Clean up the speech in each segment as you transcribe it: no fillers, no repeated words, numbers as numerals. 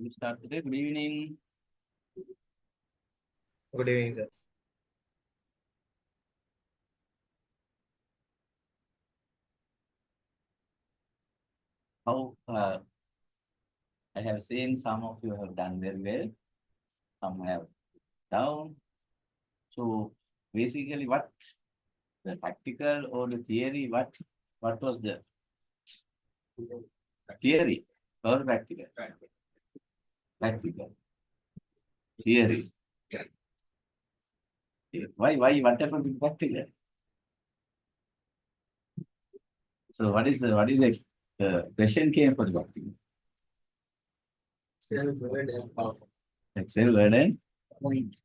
We start today. Good evening. Good evening, sir. How I have seen some of you have done very well. Some have down. So basically, what the practical or the theory? What was the theory or practical? Practical theory. Why? What happened to practical? So what is the question came for the practical? Self-word and power. Excel word and point.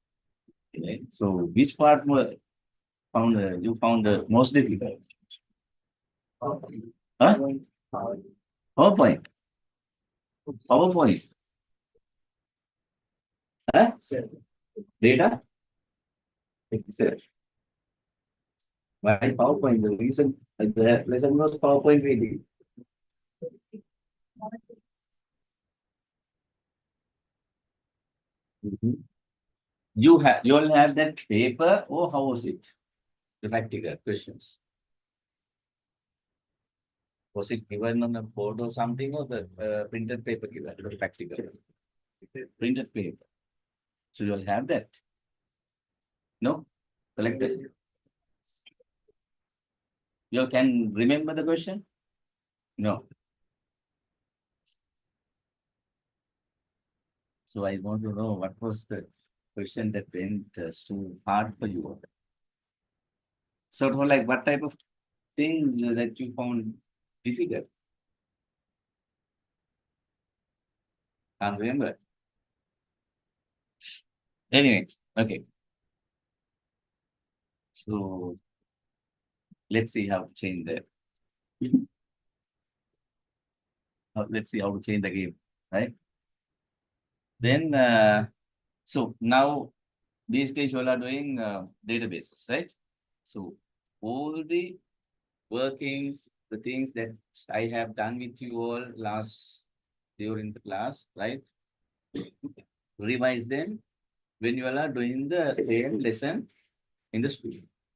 Okay. So which part were found you found the most difficult? Huh? PowerPoint. PowerPoint. Huh? Data? Excel. Why PowerPoint? The reason the lesson was PowerPoint reading. Mhm. You'll have that paper or how was it? The practical questions. Was it given on a board or something or the printed paper given? The practical. Printed paper. So you'll have that. No? Collected. You can remember the question? No. So I want to know what was the question that went so hard for you. Sort of like what type of things that you found difficult? Can't remember. Anyway, okay. So let's see how to change that. Let's see how to change the game, right? Then, so now these days you all are doing databases, right? So all the workings, the things that I have done with you all last during the class, right? Revise them when you all are doing the same lesson in the school,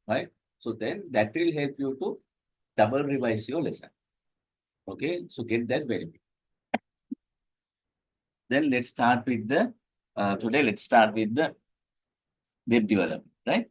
right? So then that will help you to double revise your lesson. Okay, so get that very good. Then let's start with the today. Let's start with the web development, right?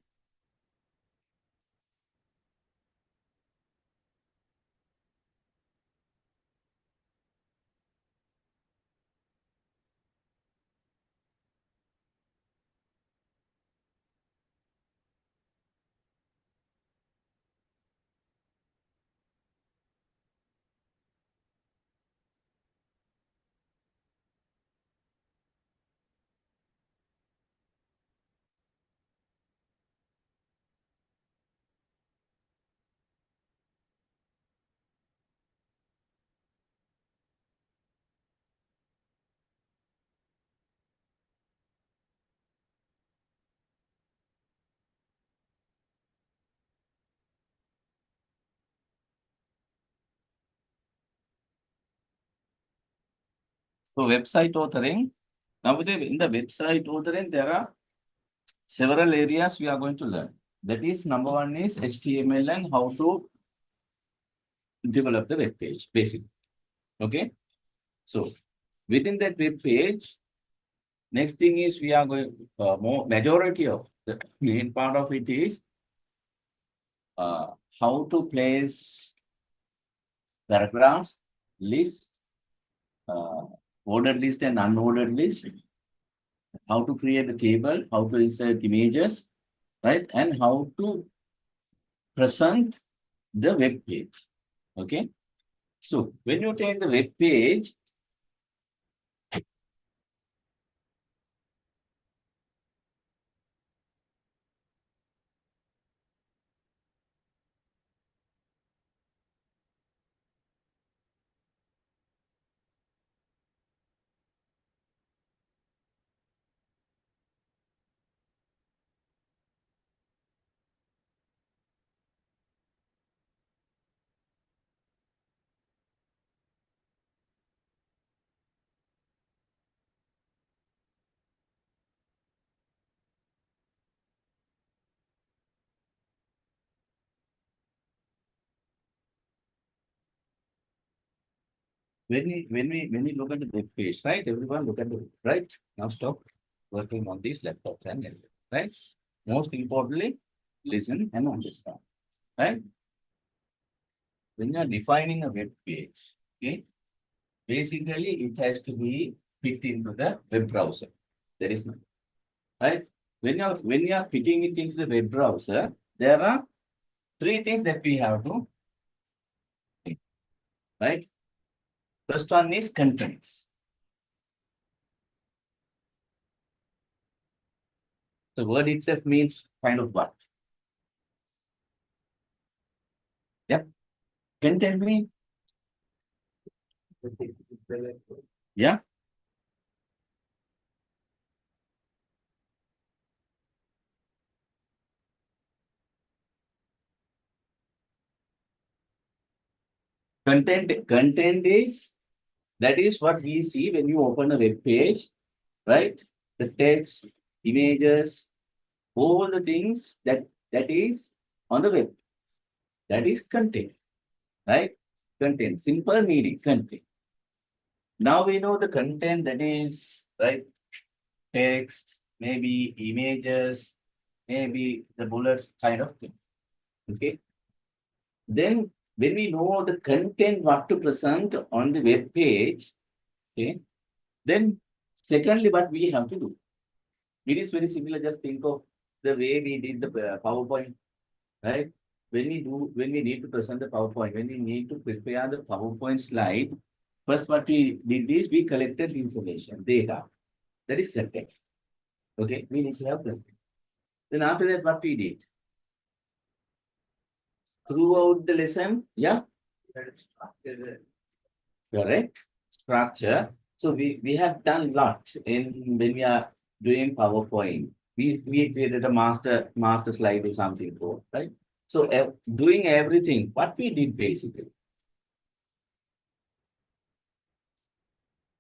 So website authoring. Now in the website authoring, there are several areas we are going to learn. That is, number one is HTML and how to develop the web page, basically. Okay. So within that web page, next thing is we are going more majority of the main part of it is uh, how to place paragraphs, lists, uh, ordered list and unordered list, how to create the table, how to insert images, right? And how to present the web page. Okay. So when you take the web page, when we look at the web page, right? Everyone look at the right. Now stop working on these laptops and everything, right? Most importantly, listen and understand. Right? When you are defining a web page, okay, basically it has to be fit into the web browser. There is no right. When you are fitting it into the web browser, there are three things that we have to right. First one is contents. The word itself means kind of what? Yep. Content mean yeah. Content is that is what we see when you open a web page, right? The text, images, all the things that is on the web. That is content, right? Content, simple meaning, content. Now we know the content that is right text, maybe images, maybe the bullets kind of thing. Okay. Then when we know the content what to present on the web page, okay, then secondly what we have to do. It is very similar. Just think of the way we did the PowerPoint, right? When we need to present the PowerPoint, when we need to prepare the PowerPoint slide, first what we did is we collected information, data. That is content. Okay, we need to have content. Then after that, what we did? Throughout the lesson, yeah, correct. Structure. So we have done lot in when we are doing PowerPoint. We created a master slide or something for right. So doing everything, what we did basically.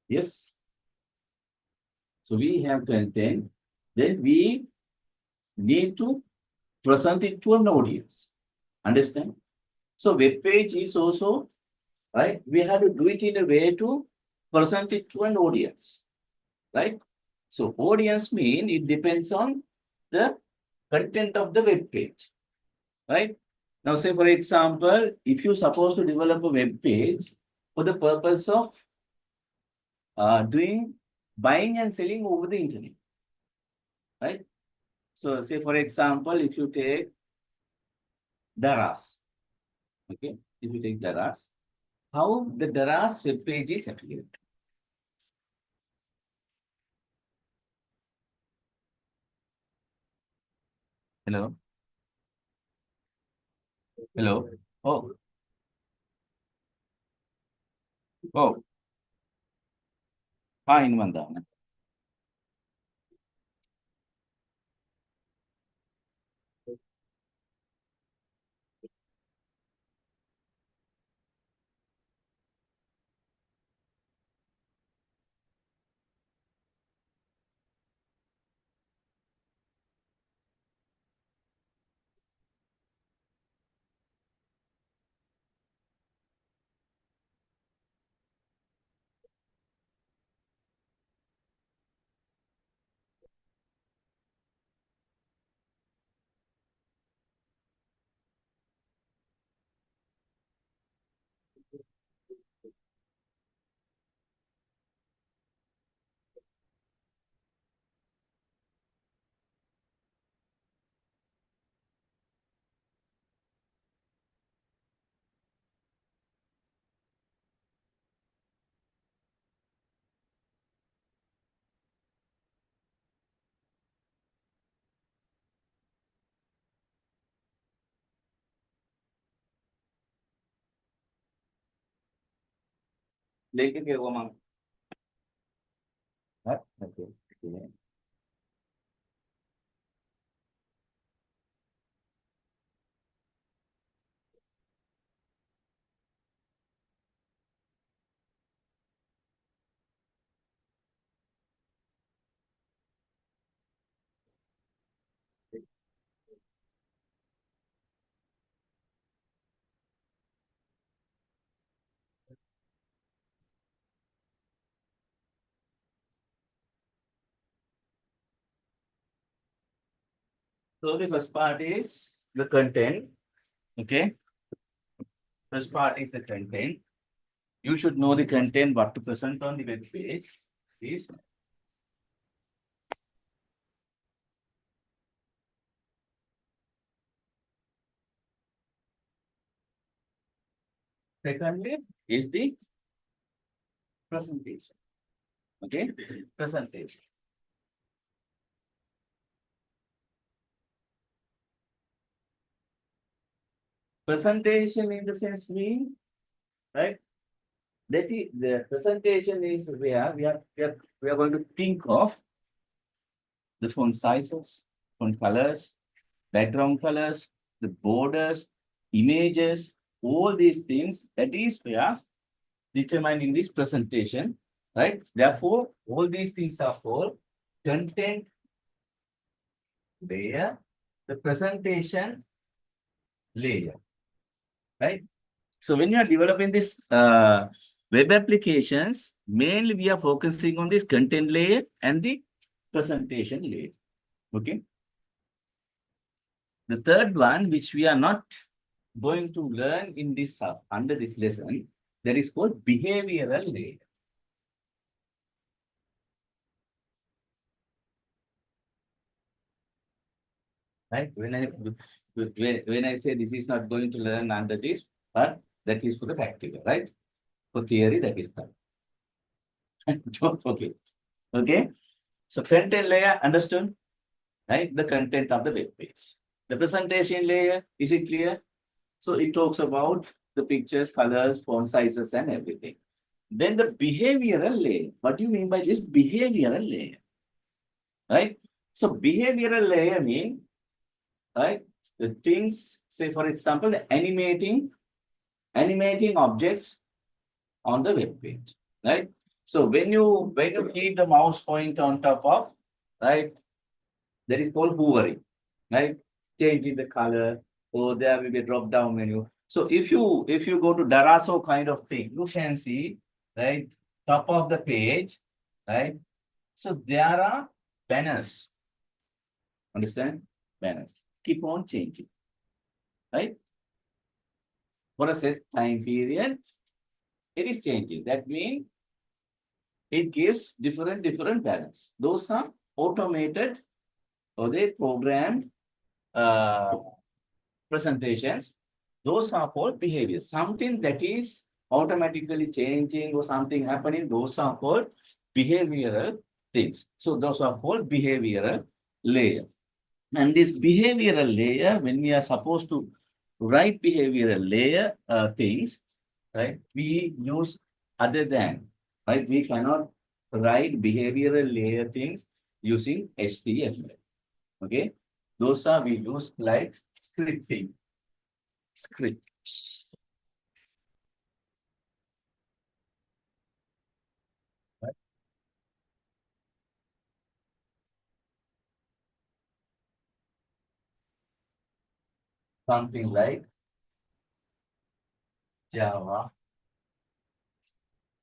Yes. So we have content. Then we need to present it to an audience. Understand? So web page is also right. We have to do it in a way to present it to an audience. Right? So audience mean it depends on the content of the web page, right? Now, say for example, if you suppose to develop a web page for the purpose of doing buying and selling over the internet, right? So, say for example, if you take Daras, okay, if you take Daras, how the Daras web page is affiliated. Hello, hello. Oh, oh, fine, Mandana. लेके फिर वो मांग हाँ? Okay. Okay. So the first part is the content. Okay. First part is the content. You should know the content, what to present on the web page. Is secondly is the presentation. Okay. Presentation. Presentation in the sense mean, right? That is the presentation is where we are going to think of the font sizes, font colors, background colors, the borders, images, all these things. That is where determined in this presentation, right? Therefore, all these things are called content layer, the presentation layer, right? So when you are developing this web applications, mainly we are focusing on this content layer and the presentation layer. Okay. The third one, which we are not going to learn in this under this lesson, that is called behavioral layer. Right? When I say this is not going to learn under this, but that is for the practical, right? For theory, that is correct. Don't forget. Okay. So content layer, understood? Right? The content of the web page. The presentation layer, is it clear? So it talks about the pictures, colors, font sizes, and everything. Then the behavioral layer. What do you mean by this behavioral layer? Right? So behavioral layer means, right? The things, say for example, animating objects on the web page, right? So when you keep the mouse point on top of, right, that is called hovering, right? Changing the color, or there will be a drop down menu. So if you go to Daraso kind of thing, you can see, right, top of the page, right? So there are banners. Understand? Banners. Keep on changing, right? For a set time period, it is changing. That means it gives different banners. Those are automated or they programmed uh, presentations. Those are called behaviors. Something that is automatically changing or something happening, those are called behavioral things. So those are called behavioral layer. And this behavioral layer, when we are supposed to write behavioral layer things, right, we use other than, right? We cannot write behavioral layer things using HTML. Okay. Those are we use like scripting. Scripts. Right? Something like Java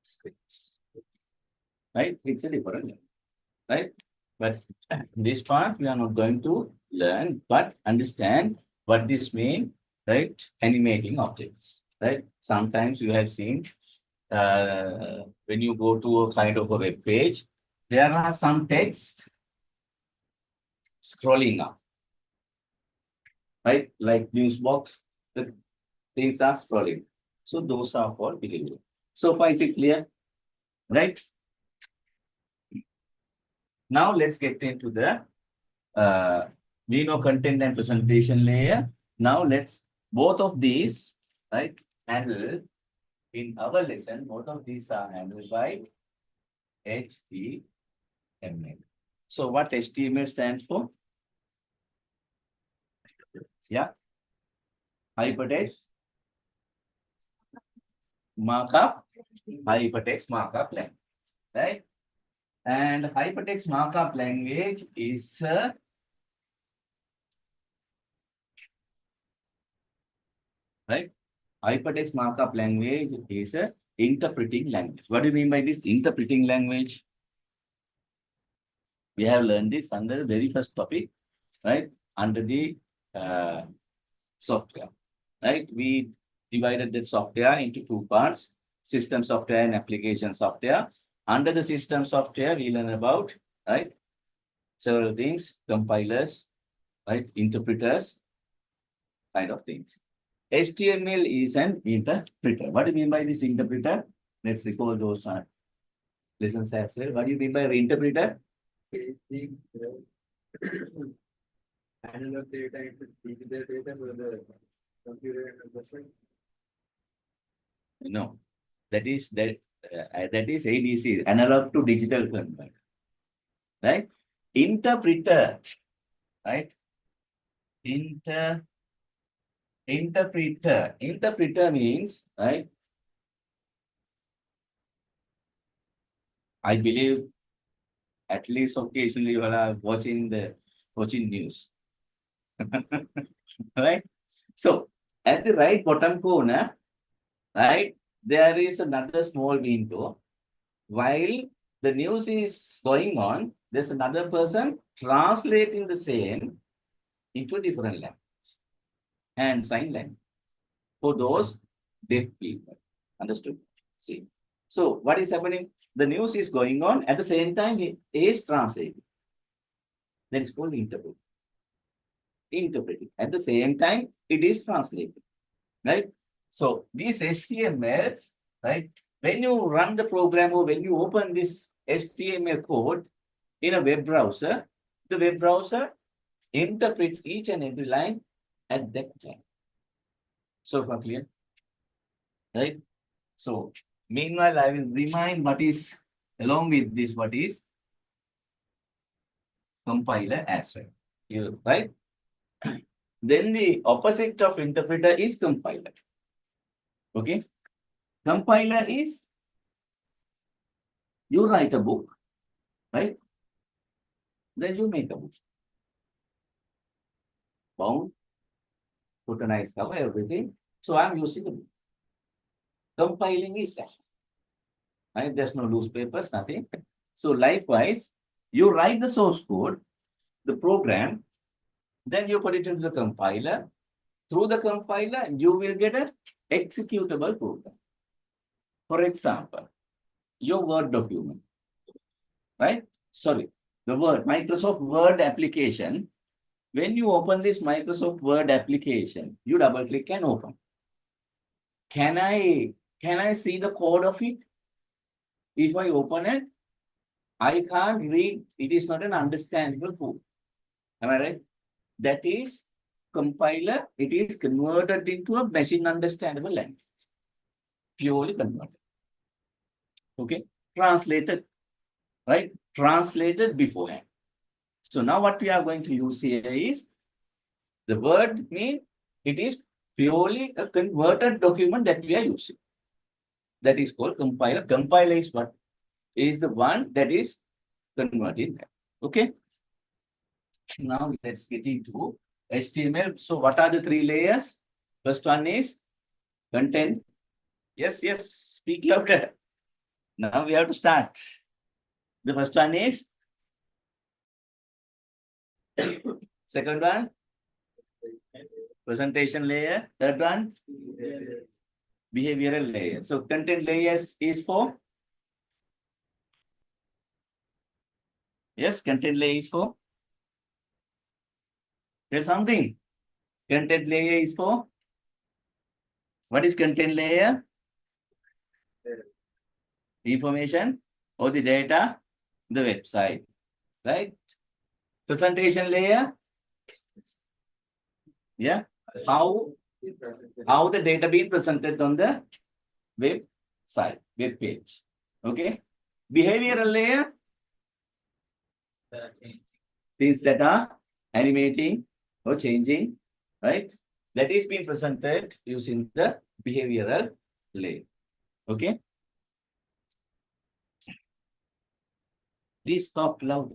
scripts. Right? It's a different, right? But this part we are not going to learn, but understand what this means, right? Animating objects, right? Sometimes you have seen when you go to a kind of a web page, there are some text scrolling up, right? Like news box, the things are scrolling. So those are called behavior. So far, is it clear? Right? Now let's get into the we know content and presentation layer. Now let's both of these, right, handle in our lesson, both of these are handled by HTML. So what HTML stands for? Yeah, hypertext markup, hypertext markup language, right? And hypertext markup language is right. Hypertext markup language is a interpreting language. What do you mean by this interpreting language? We have learned this under the very first topic, right? under the software, right? We divided that software into two parts, system software and application software. Under the system software, we learn about, right, several things, compilers, right, interpreters, kind of things. HTML is an interpreter. What do you mean by this interpreter? Let's recall those lessons as well. What do you mean by interpreter? Analog data into digital data for the computer understand. No, that is ADC, analog to digital converter, right? Interpreter, right? Interpreter means, right? I believe at least occasionally you are watching news, right? So at the right bottom corner, right, there is another small window. While the news is going on, there's another person translating the same into different language and sign language for those deaf people. Understood? See. So what is happening? The news is going on at the same time it is translating. That is called interpreting. Interpreting. At the same time, it is translating. Right? So these HTMLs, right? When you run the program or when you open this HTML code in a web browser, the web browser interprets each and every line at that time. So far clear? Right? So meanwhile, I will remind what is along with this, what is compiler as well. You, right? Then the opposite of interpreter is compiler. Okay? Compiler is you write a book, right? Then you make a book. Bound, put a nice cover, everything. So I'm using the book. Compiling is that. Right? There's no loose papers, nothing. So likewise, you write the source code, the program, then you put it into the compiler. Through the compiler, you will get an executable program. For example, your Word document, right? Sorry, the Word, Microsoft Word application. When you open this Microsoft Word application, you double click and open. Can I see the code of it? If I open it, I can't read. It is not an understandable code. Am I right? That is compiler. It is converted into a machine understandable language. Purely converted. Okay. Translated. Right? Translated beforehand. So now what we are going to use here is the word mean it is purely a converted document that we are using. That is called compiler. Compiler is what? Is the one that is converting that. Okay. Now let's get into HTML. So what are the three layers? First one is content. Yes, yes, speak louder. Now we have to start. The first one is second one, presentation layer. Third one, behavioral layer. So content layers is for, yes, content layer is for, there's something. Content layer is for, what is content layer? Information or the data, the website, right? Presentation layer, yeah, how the data being presented on the website, web page. Okay. Behavioral layer, things that are animating or changing, right? That is being presented using the behavioral layer. Okay. Please talk loud.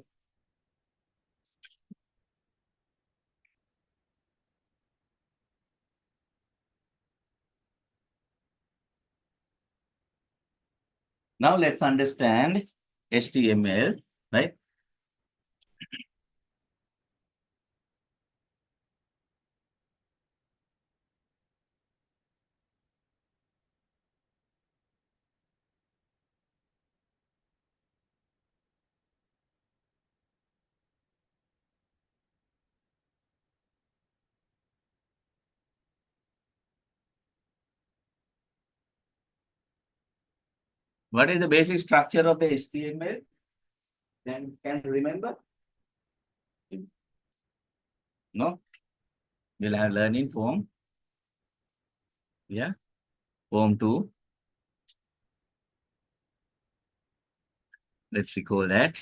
Now let's understand HTML, right? What is the basic structure of the HTML? Can you remember? No? We'll have learning form. Yeah. Form 2. Let's recall that.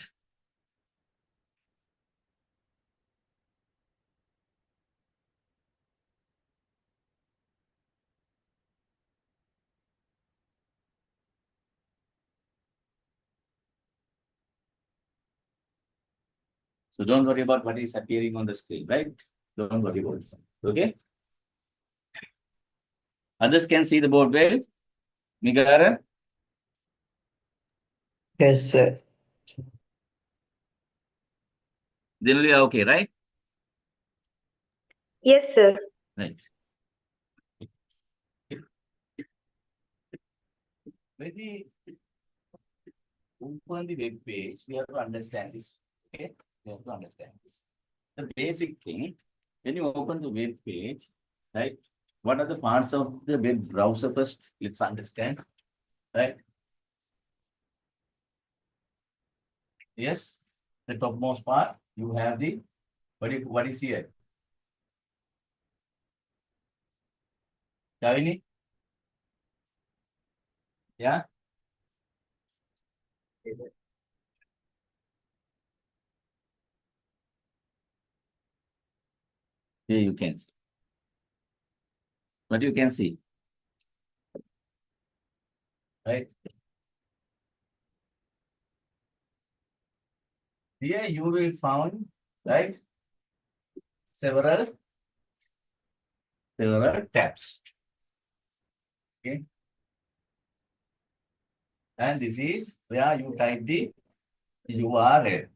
So don't worry about what is appearing on the screen, right? Don't worry about it. Okay? Others can see the board well. Migara, Yes, sir. then we are okay, right? Yes, sir. Right. When we open the web page, we have to understand this. Okay? We have to understand this. The basic thing, when you open the web page, right? What are the parts of the web browser first? Let's understand, right? Yes, the topmost part, you have the, what is here? Kavini? Yeah? Here you can see. What you can see, right? Here you will find, right? Several tabs. Okay. And this is where you type the URL,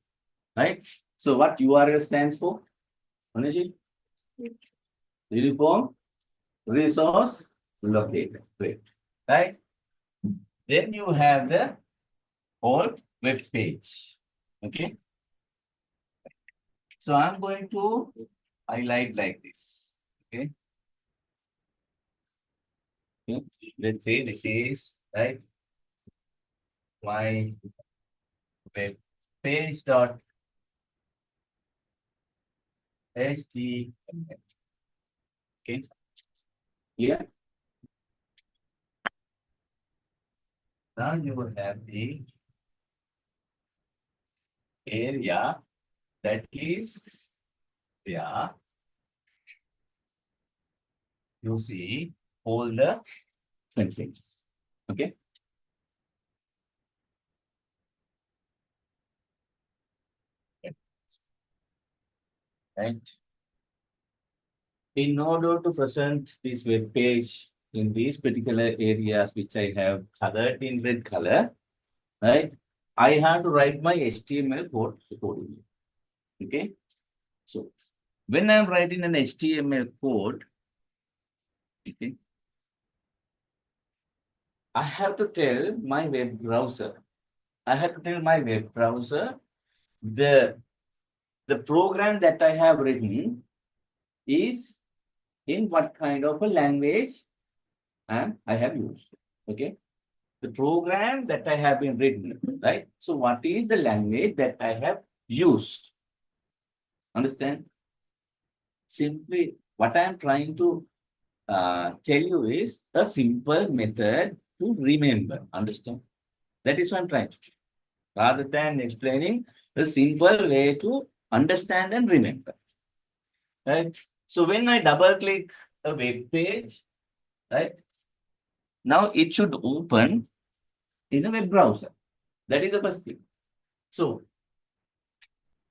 right? So what URL stands for? Manishi? Uniform Resource Locator. Great. Right? Then you have the whole web page. Okay. So I'm going to highlight like this. Okay. Okay. Let's say this is right my web page dot html. Okay. Here. Now you will have the area that is where you see all the contents. Okay. Right. In order to present this web page in these particular areas which I have colored in red color, right? I have to write my HTML code accordingly. Okay. So when I'm writing an HTML code, okay, I have to tell my web browser. I have to tell my web browser the program that I have written is in what kind of a language and I have used. Okay. The program that I have been written, right? So what is the language that I have used? Understand? Simply what I am trying to tell you is a simple method to remember. Understand? That is what I'm trying to do. Rather than explaining a simple way to understand and remember. Right? So when I double click a web page, right? Now it should open in a web browser. That is the first thing. So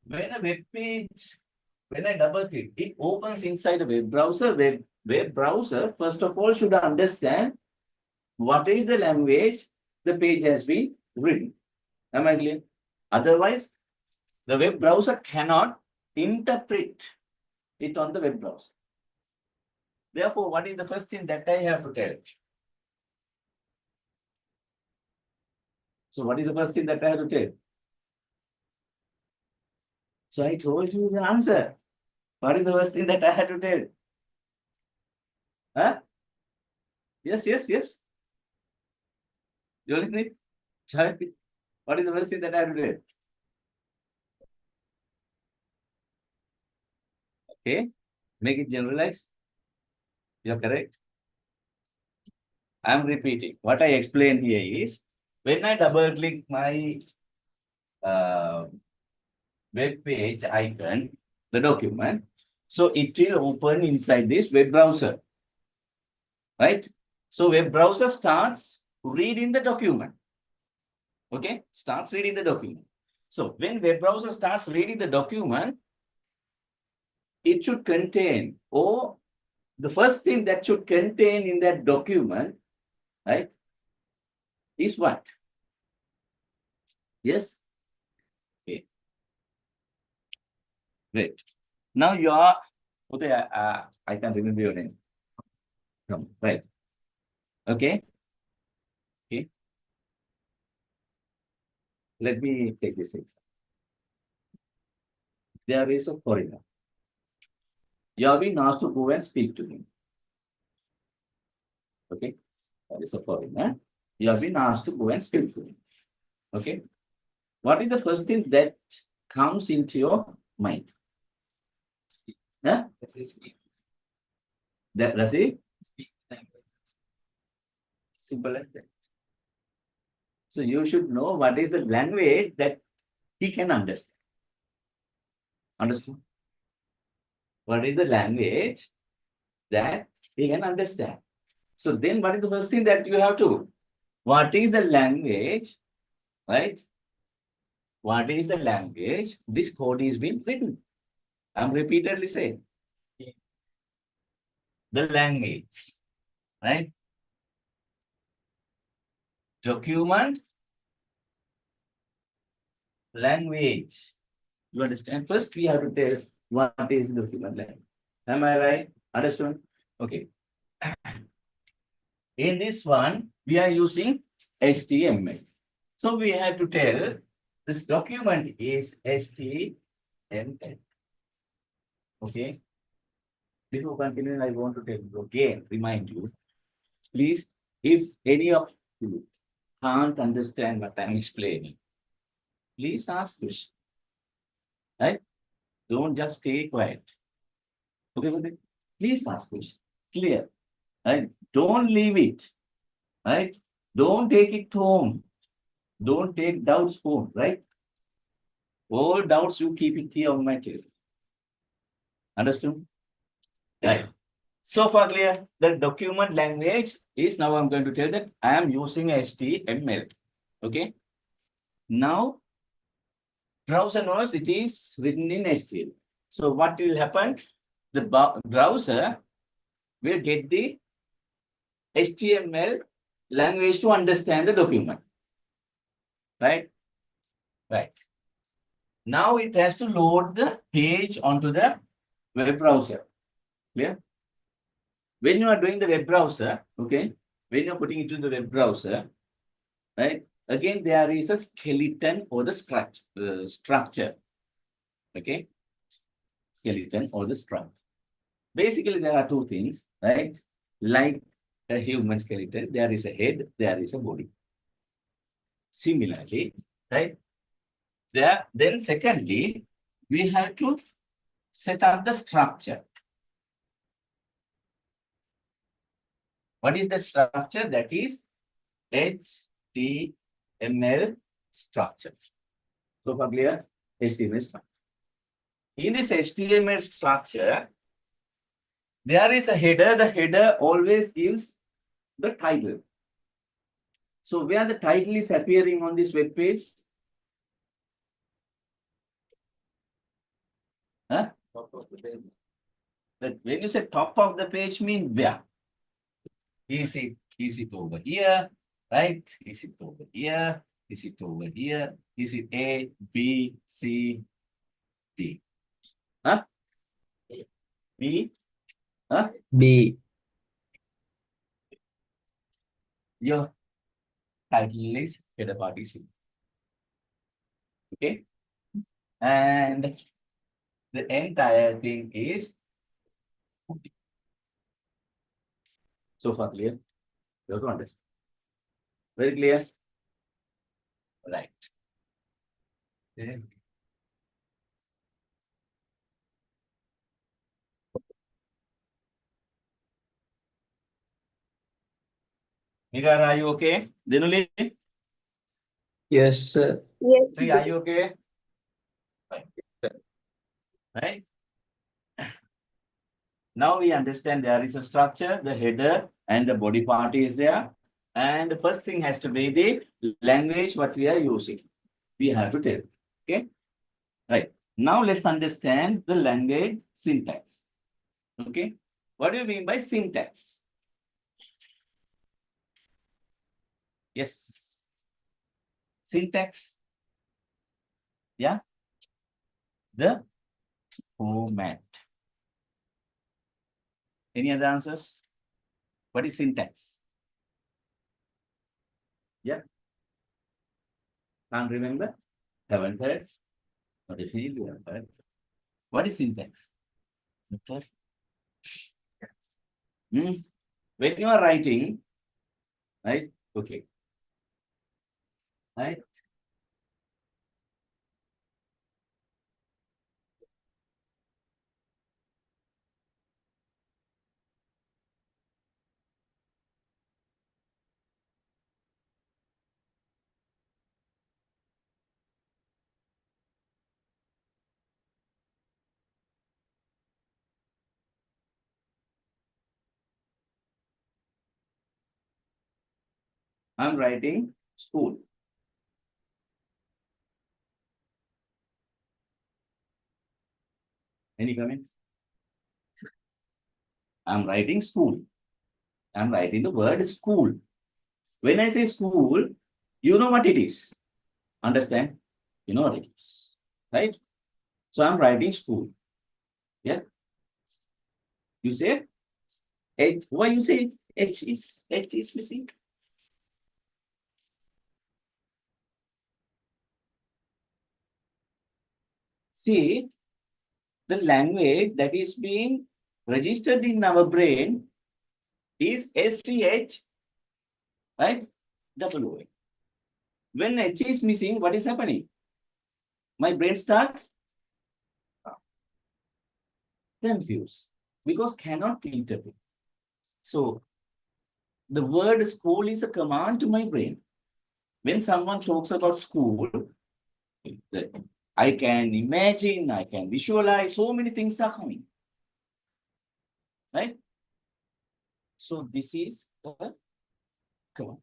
when a web page, when I double click, it opens inside a web browser. Web browser, first of all, should understand what is the language the page has been written. Am I clear? Otherwise, the web browser cannot interpret it on the web browser. Therefore, what is the first thing that I have to tell? So what is the first thing that I have to tell? So I told you the answer. What is the first thing that I had to tell? Huh? Yes. You're listening? What is the first thing that I have to do? Okay, make it generalized. You're correct. I'm repeating. What I explained here is when I double click my uh, web page icon, the document, so it will open inside this web browser, right? So web browser starts reading the document. Okay, starts reading the document. So when web browser starts reading the document, it should contain, or the first thing that should contain in that document, right, is what? Yes? Okay, great. Now you are, okay, I can remember your name. Right. Okay. Okay. Let me take this example. There is a foreigner. You have been asked to go and speak to him. Okay. There is a foreigner. You have been asked to go and speak to him. Okay. What is the first thing that comes into your mind? Huh? That's it? Simple as that. So you should know what is the language that he can understand. Understand? What is the language that he can understand? So then what is the first thing that you have to? What is the language, right? What is the language this code is being written? I'm repeatedly saying. The language, right? Document, language. You understand? First, we have to tell what is the document language. Am I right? Understood? Okay. In this one, we are using HTML. So we have to tell this document is HTML. Okay. Before continuing, I want to tell you again, remind you, please, if any of you can't understand what I'm explaining, please ask question. Right? Don't just stay quiet. Okay, okay? Please ask question. Clear. Right? Don't leave it. Right? Don't take it home. Don't take doubts home, right? All doubts you keep it here on my table. Understood? Right. So far clear. The document language is now I'm going to tell that I am using HTML. Okay. Now browser knows it is written in HTML. So what will happen? The browser will get the HTML language to understand the document. Right? Right. Now it has to load the page onto the web browser. Clear? When you are doing the web browser, okay, when you're putting it into the web browser, right, again, there is a skeleton or the structure, okay, skeleton or the structure. Basically, there are two things, right, like a human skeleton, there is a head, there is a body. Similarly, right, then secondly, we have to set up the structure. What is that structure? That is HTML structure. So far clear? HTML structure. In this HTML structure, there is a header. The header always gives the title. So where the title is appearing on this web page? Huh? Top of the page. When you say top of the page, mean where? Is it over here? Right? Is it over here? Is it over here? Is it A, B, C, D? Huh? B? Huh? B. Your title is header party C. Okay? And the entire thing is so far clear. You have to understand. Very clear. Right. Okay. Megha, are you okay? Dinuli, Yes, sir. Sri, are you okay? Right. Now we understand there is a structure, the header and the body part is there. And the first thing has to be the language what we are using. We have to tell. Okay. Right. Now let's understand the language syntax. Okay. What do you mean by syntax? Yes. Syntax. Yeah. The format. Any other answers? What is syntax? Yeah. Can't remember? Haven't heard? What if you have heard? What is syntax? Okay. Hmm. When you are writing, right? Okay. Right? I'm writing school. Any comments? I'm writing school. I'm writing the word school. When I say school, you know what it is. Understand? You know what it is. Right? So I'm writing school. Yeah. You say H. Why you say H is missing? See, the language that is being registered in our brain is SCH, right? Double O. When H is missing, what is happening? My brain start confused because cannot interpret. So the word school is a command to my brain. When someone talks about school, I can imagine, I can visualize, so many things are coming. Right? So this is a command.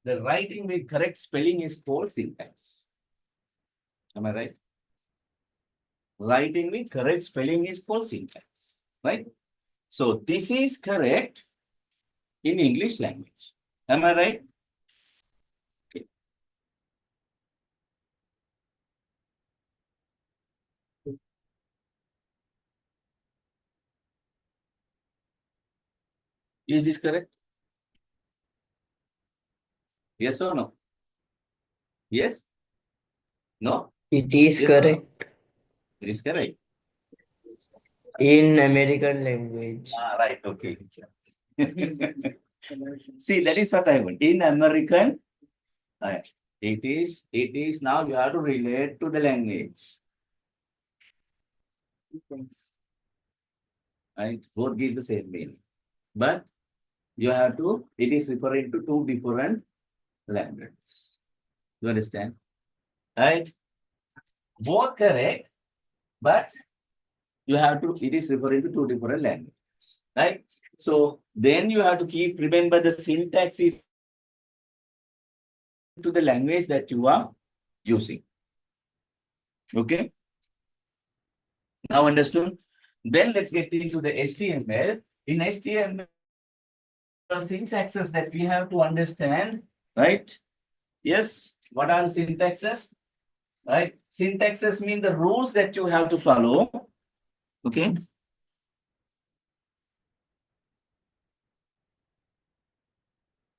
The writing with correct spelling is called syntax. Am I right? Writing with correct spelling is called syntax. Right? So this is correct in English language. Am I right? Okay. Is this correct? Yes or no? Yes? No? It is Yes or no? correct It is correct. in American language. Right, okay. See, that is what I want. In American, it is now you have to relate to the language. Right? Both give the same meaning. But you have to, it is referring to two different languages. You understand? Right? Both correct, but you have to, it is referring to two different languages. Right? So then you have to keep, remember the syntax is to the language that you are using. Okay? Now understood? Then let's get into the HTML. In HTML, syntaxes that we have to understand, right? Yes, what are the syntaxes? Right? Syntaxes mean the rules that you have to follow. Okay?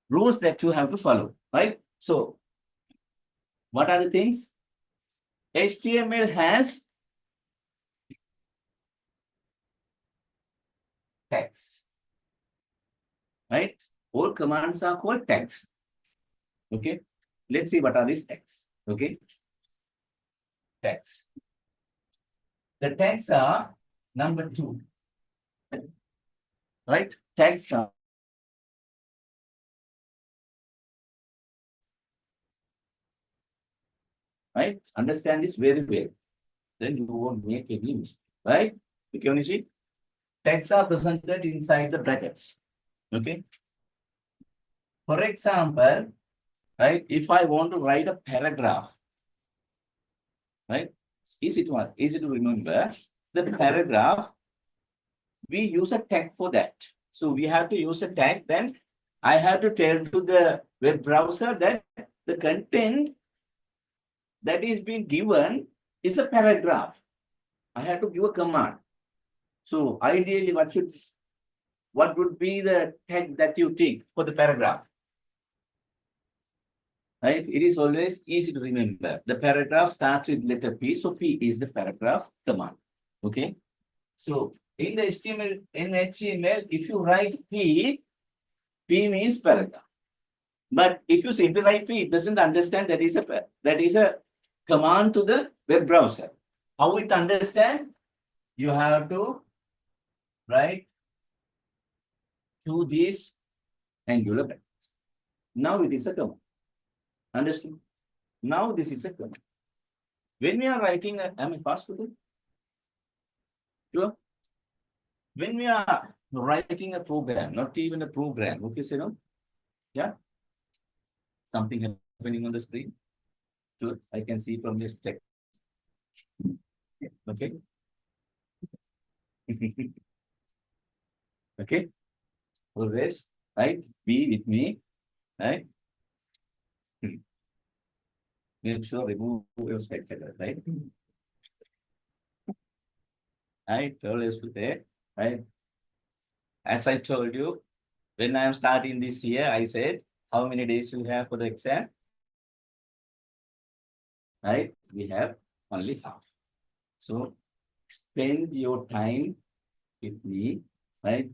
Rules that you have to follow, right? So, what are the things? HTML has tags, right? All commands are called tags. Okay. Let's see what are these tags. Okay. Tags. The tags are number 2. Right? Tags are right. Understand this very well. Then you won't make any mistake. Right? Okay, Onishi? Tags are presented inside the brackets. Okay. For example, right, if I want to write a paragraph, right, it's easy to remember. The paragraph, we use a tag for that. So we have to use a tag. Then I have to tell to the web browser that the content that is being given is a paragraph. I have to give a command. So ideally, what would be the tag that you take for the paragraph? Right? It is always easy to remember. The paragraph starts with letter P. So P is the paragraph command. Okay. So in the HTML, if you write P, P means paragraph. But if you simply write P, it doesn't understand that is a command to the web browser. How it understand? You have to write to this angular bracket. Now it is a command. Understood? Now this is a command. When we are writing, am I fast with it? Sure. When we are writing a program, not even a program, okay, so yeah, something happening on the screen. Sure, I can see from this text. Okay. Okay. Always, right? Be with me, right? Make sure remove your spectator, right? Right? Always put there, right? As I told you, when I am starting this year, I said, how many days you have for the exam? Right? We have only half. So spend your time with me, right?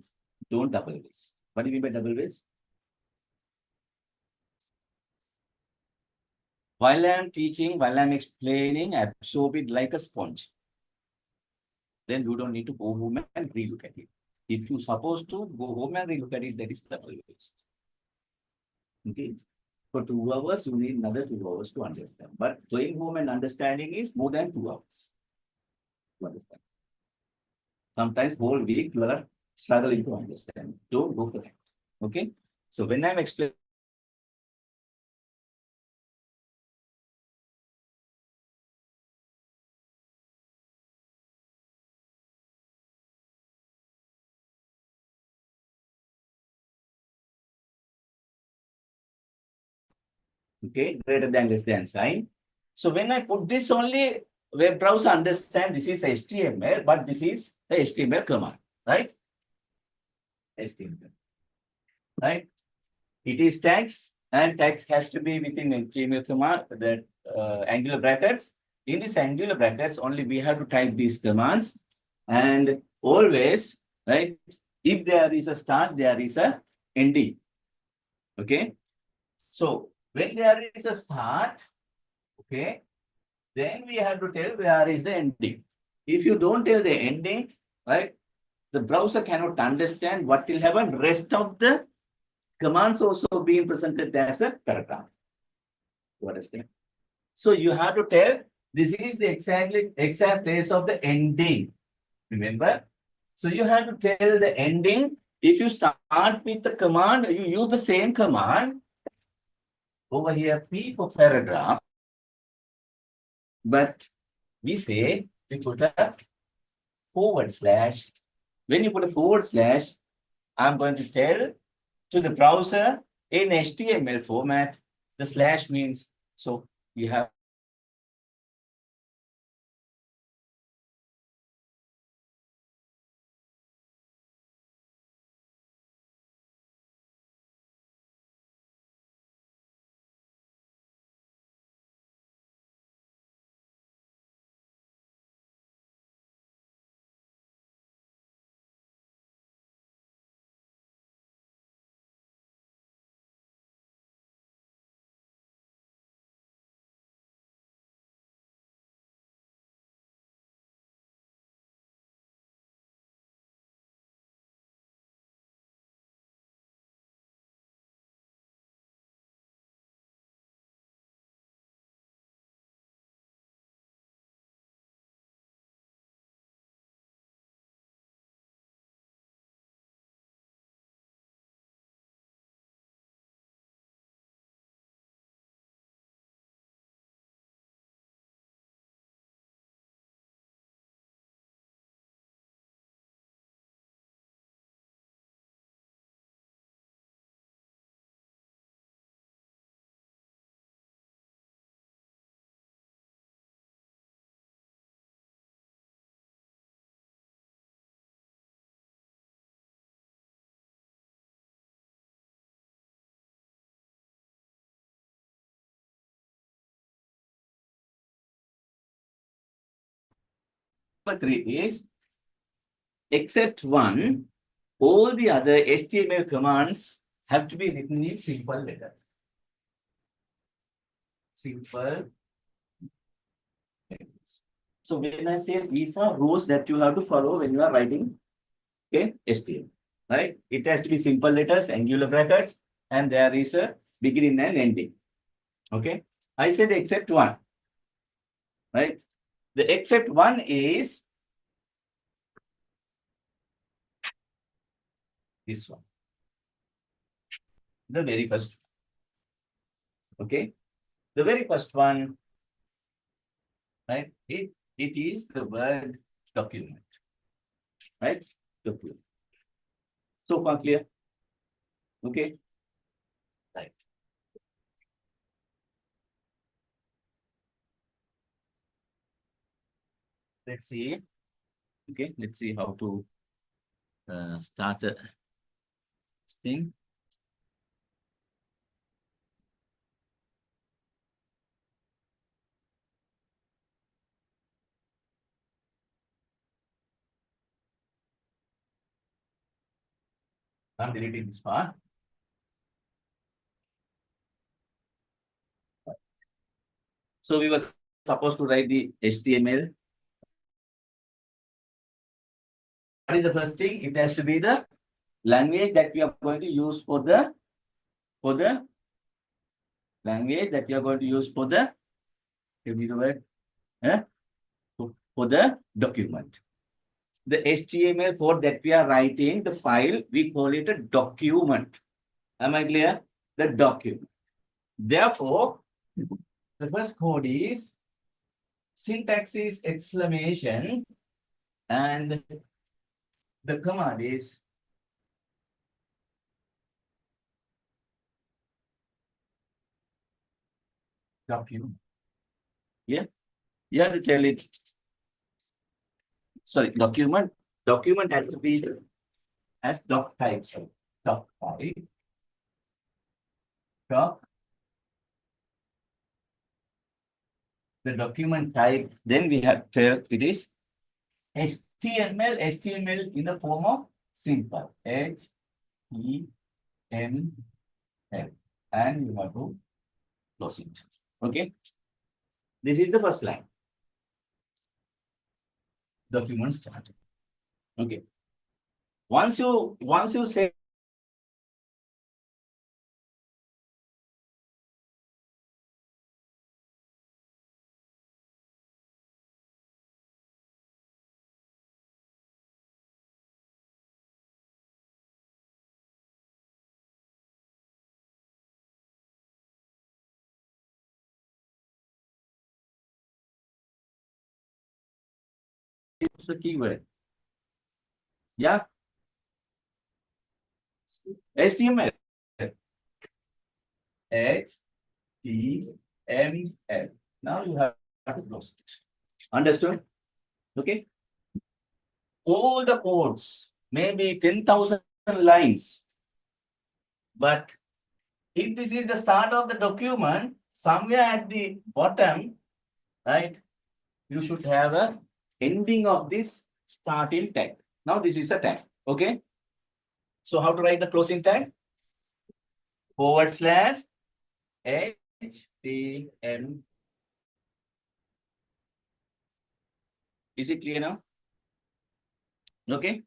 Don't double waste. What do you mean by double waste? While I'm teaching, while I'm explaining, absorb it like a sponge. Then you don't need to go home and relook at it. If you're supposed to go home and relook at it, that is double waste. Okay. For 2 hours, you need another 2 hours to understand. But going home and understanding is more than 2 hours to understand. Sometimes whole week you are struggling to understand. Don't go for that. Okay. So when I'm explaining, okay, greater than less than sign. So when I put this only, web browser understand this is HTML, but this is the HTML command, right? HTML, right? It is tags, and tags has to be within HTML command, that angular brackets. In this angular brackets, only we have to type these commands, and always, right? If there is a start, there is a ending. Okay. So when there is a start, okay, then we have to tell where is the ending. If you don't tell the ending, right, the browser cannot understand what will happen. Rest of the commands also being presented as a paragraph. You understand? So you have to tell this is the exact place of the ending. Remember? So you have to tell the ending. If you start with the command, you use the same command. Over here, P for paragraph. But we say we put a forward slash. When you put a forward slash, I'm going to tell to the browser in HTML format, the slash means, so you have 3 is except one, all the other HTML commands have to be written in simple letters. Simple letters. So when I say these are rules that you have to follow when you are writing HTML, right? It has to be simple letters, angular brackets, and there is a beginning and ending. Okay. I said except one, right? The except one is this one. The very first. Okay. The very first one, right? It is the word document, right? Document. So far clear? Okay. Right. Let's see. Okay. Let's see how to start this thing. I'm deleting this part. So we were supposed to write the HTML. What is the first thing? It has to be the language that we are going to use for the language that we are going to use for the give me the word for the document. The HTML code that we are writing, the file, we call it a document. Am I clear? The document. Therefore, the first code is syntax is exclamation and the command is document. Yeah, you have to tell it. Sorry, document. Document has to be as doc type. So doc type. Doc. The document type. Then we have to tell it is HTML. HTML in the form of simple. HTML. And you have to close it. Okay. This is the first line. Document started. Okay. Once you say it's the keyword. Yeah. HTML. HTML. Now you have to close it. Understood? Okay. All the codes, maybe 10,000 lines. But if this is the start of the document, somewhere at the bottom, right, you should have a ending of this starting tag. Now this is a tag. Okay. So how to write the closing tag? / HTML. Is it clear now? Okay.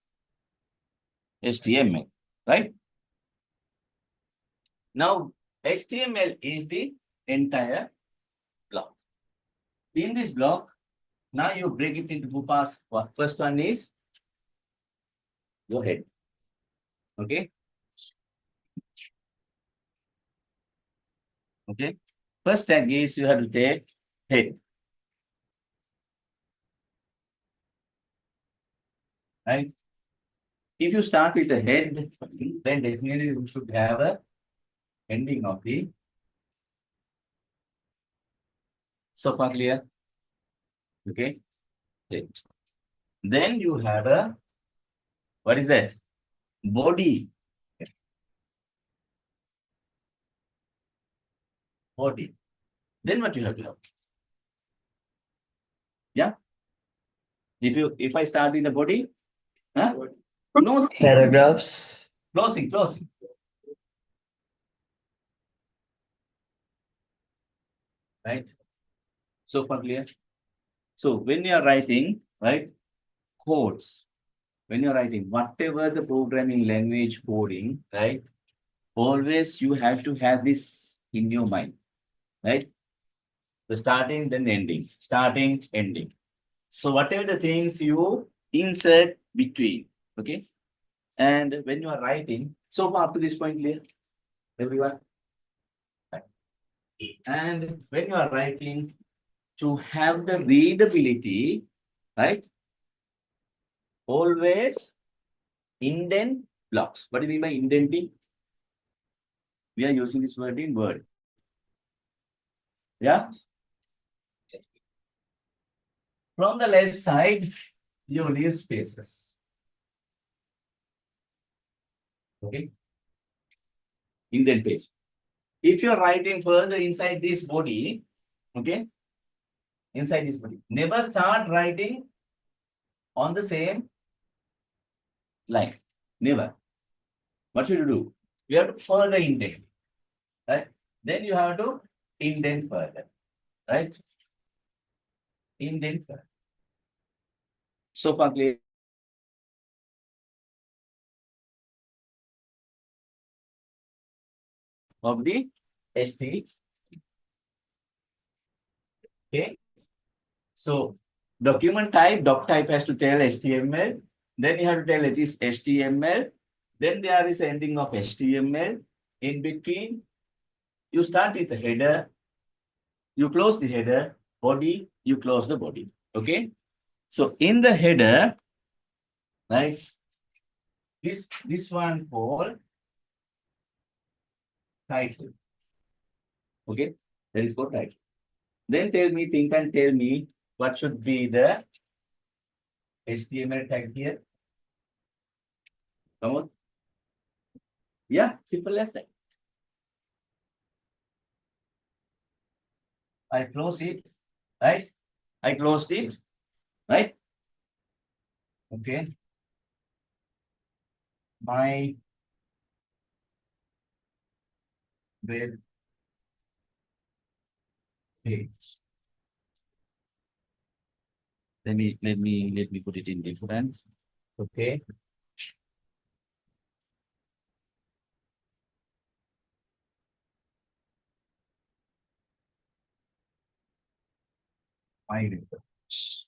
HTML, right? Now, HTML is the entire block. In this block, now you break it into two parts. First one is your head. Okay. Okay. First tag is you have to take head. Right? If you start with the head, then definitely you should have a ending of the. So far clear? Okay. Head. Then you have a, what is that? Body. Body. Then what you have to have? Yeah. If I start in the body, huh? No, Paragraphs. closing. Right? So far clear? So when you are writing, right, codes, when you're writing whatever the programming language coding, right, always you have to have this in your mind, right? The starting, then the ending, starting, ending. So whatever the things you insert between, okay? And when you are writing, so far up to this point, clear, everyone? Right. And when you are writing, to have the readability, right? Always indent blocks. What do you mean by indenting? We are using this word in Word. Yeah. From the left side, you leave spaces. Okay. Indentation. If you're writing further inside this body, okay, inside this body, never start writing on the same line. Never. What should you do? You have to further indent, right? Then you have to indent further, right? Indent further. So far clear. Of the HT. Okay. So document type, doc type has to tell HTML. Then you have to tell it is HTML. Then there is ending of HTML. In between, you start with the header. You close the header, body, you close the body. Okay. So in the header, right? This one called title. Okay. That is called title. Then think and tell me what should be the HTML tag here. Come on. Yeah, simple as that. I close it, right? I closed it, right? Okay. My web page. Let me put it in different. Okay. My web page.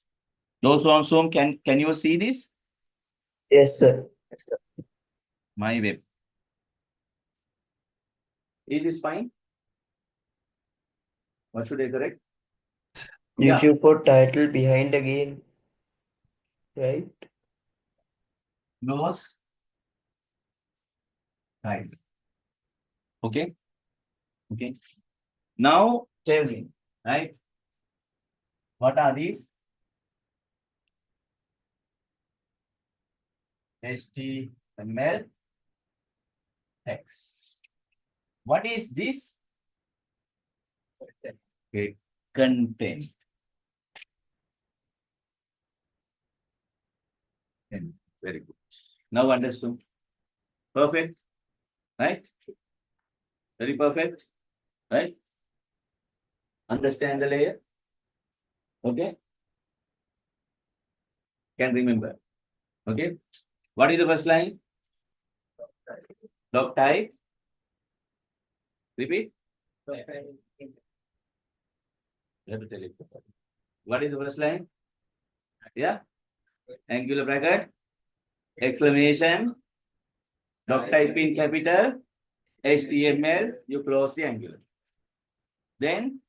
Those who are on Zoom, can you see this? Yes, sir. My web. Is this fine? What should I correct? You Yeah. should put title behind again, right? Close. Right. Okay. Okay. Now tell me, right? What are these? HTML text. What is this? Okay. Content. Very good. Now understood. Perfect. Right? Very perfect. Right? Understand the layer? Okay? Can remember. Okay? What is the first line? Doc type. Repeat. You have to tell it. What is the first line? Yeah? Angular bracket. Exclamation. Doc type in capital. HTML. You close the angular. Then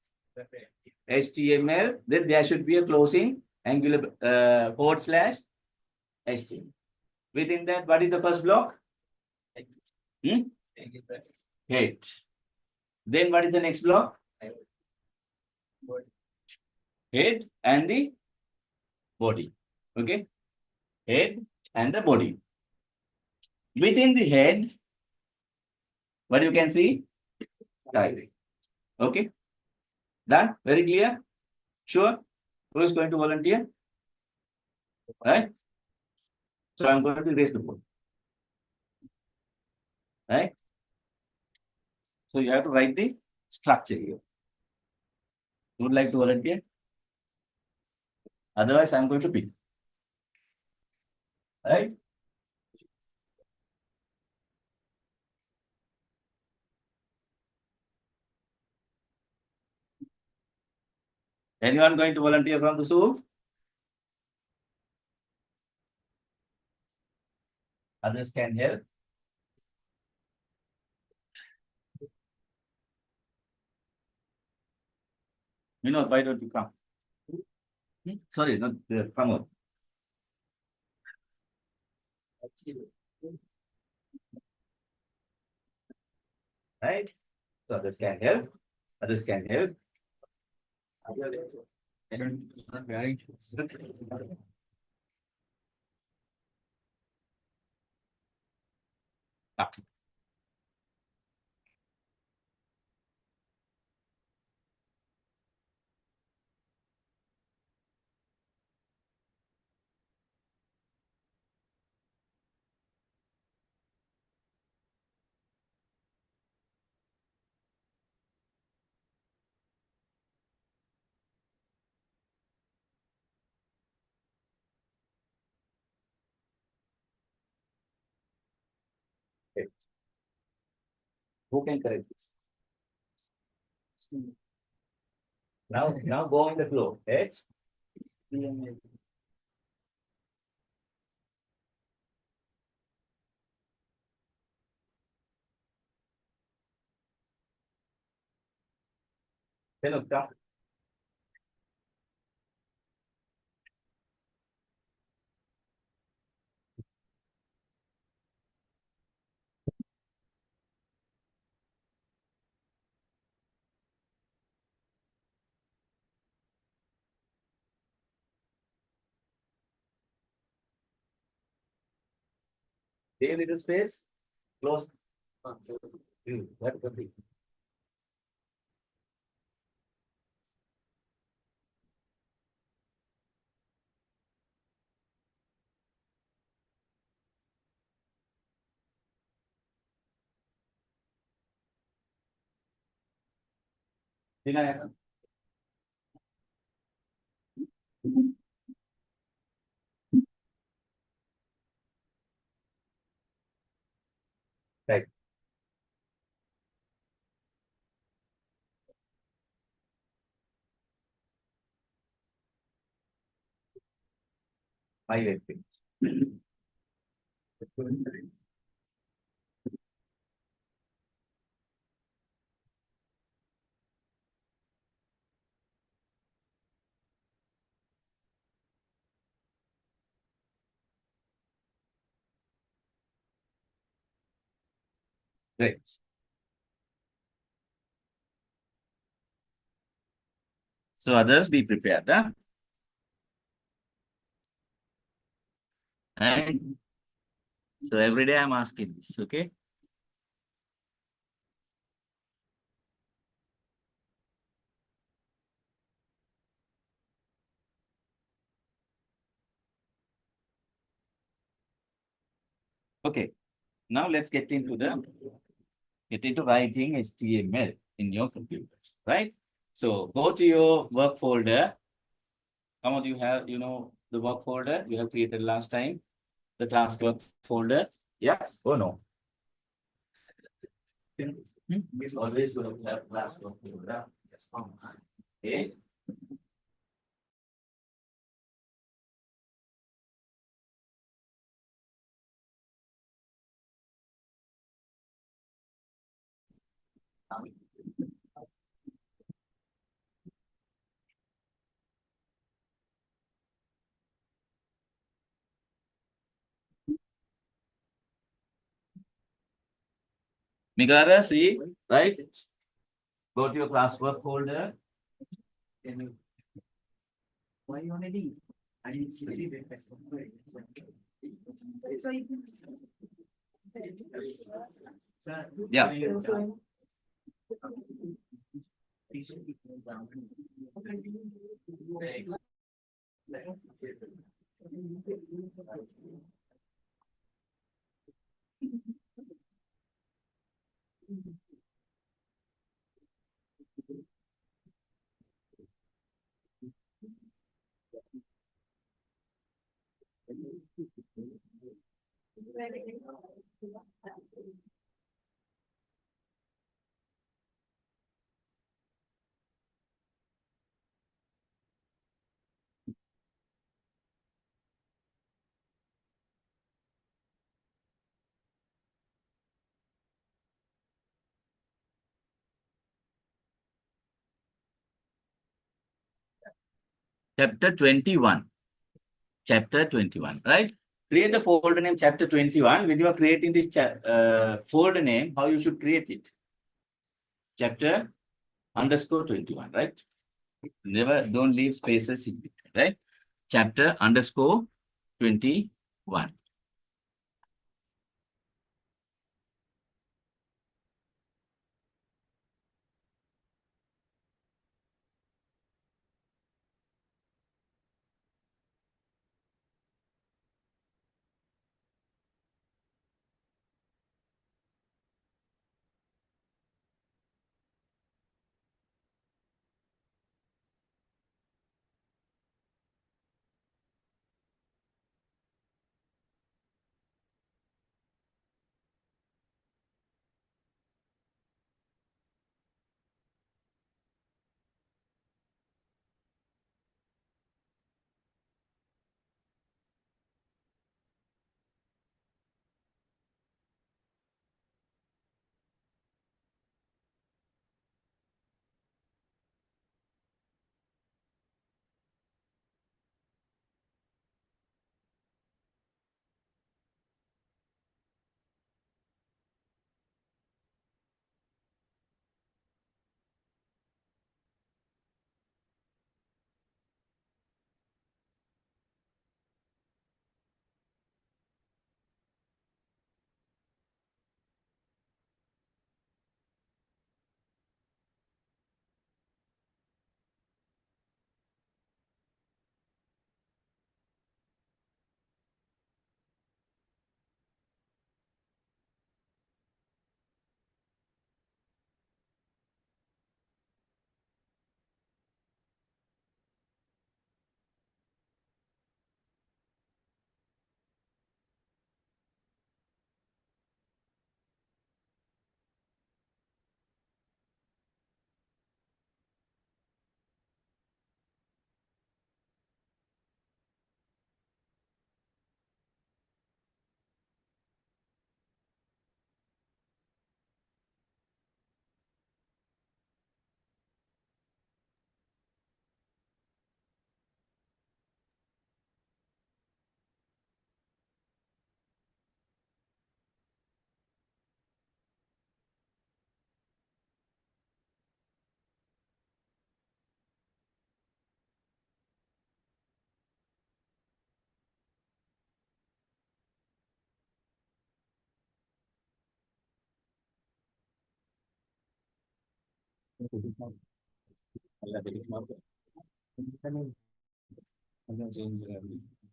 HTML. Then there should be a closing angular / HTML. Within that, what is the first block? Head. Then what is the next block? Head and the body. Okay. Head and the body. Within the head, what you can see? Title. Okay. Done? Very clear? Sure? Who is going to volunteer? right? So I'm going to erase the board, right? So you have to write the structure here. Would like to volunteer? Otherwise, I'm going to pick, right? Anyone going to volunteer from the Zoom? Others can help. Why don't you come? Sorry, not there. Come on. Right? So others can help. Others can help. I don't, not wearing shoes. Ah, okay. Who can correct this? Now go in the flow. H. Then come. Leave little space. Close. What complete. Vinayak. Right. My web page. Great. So others be prepared. Huh? And so every day I'm asking this, okay? Okay. Now let's get into writing HTML in your computer, right? So go to your work folder. Some of you have, the work folder you have created last time, the class work folder. Yes or no? It's always going to have class work folder. Yes. Okay. Megara, see, right? Go to your class work folder. Why you wanna leave? I need to leave it. Yeah. Chapter 21. Chapter 21, right? Create the folder name chapter 21. When you are creating this folder name, how you should create it? Chapter underscore 21, right? Never, don't leave spaces in between, right? Chapter underscore 21.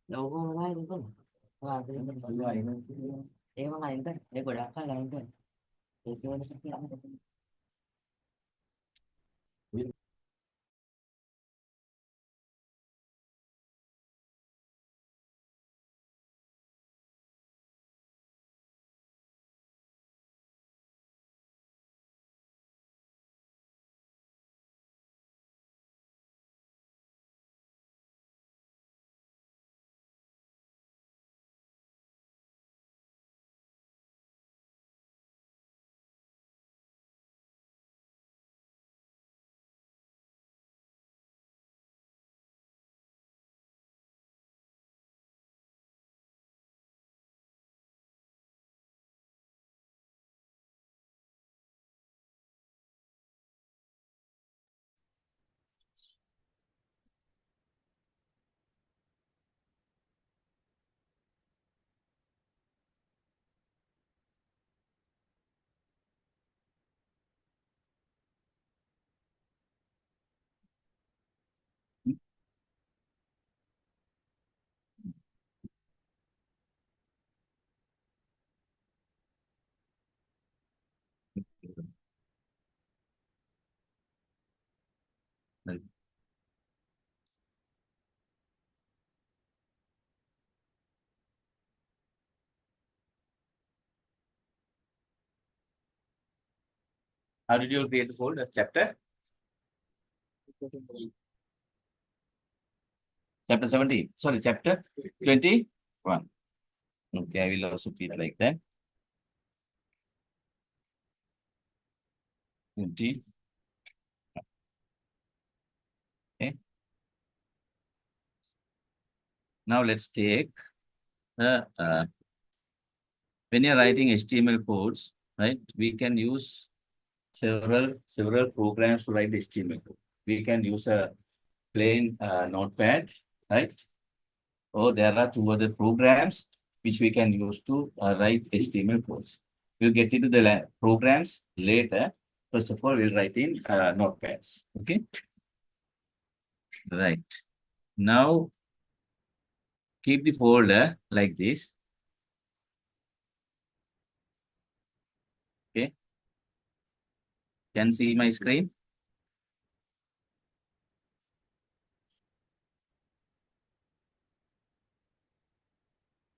Đâu có lái đâu có. Và cái em có này cái để gọi là cái này cái. Thì tôi nó sẽ Right. How did you create the folder? Chapter? Chapter 17. Sorry, chapter 21. Okay, I will also treat like that. 20. Okay. Now let's take the when you're writing HTML codes, right? We can use several programs to write HTML code. We can use a plain notepad, right? Or there are two other programs which we can use to write HTML codes. We'll get into the programs later. First of all, we'll write in notepads. Okay. Right. Now keep the folder like this. Okay. Can see my screen?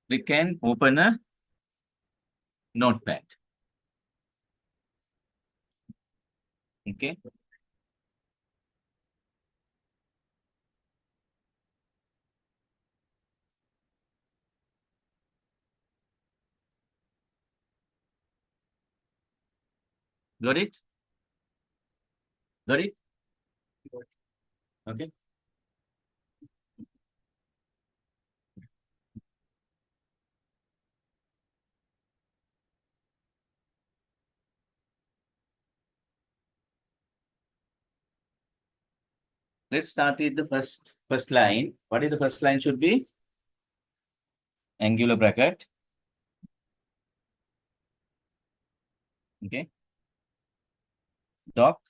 We can open a notepad. Okay. Got it? Got it? Okay. Let's start with the first line. What is the first line should be? Angular bracket. Okay. Doc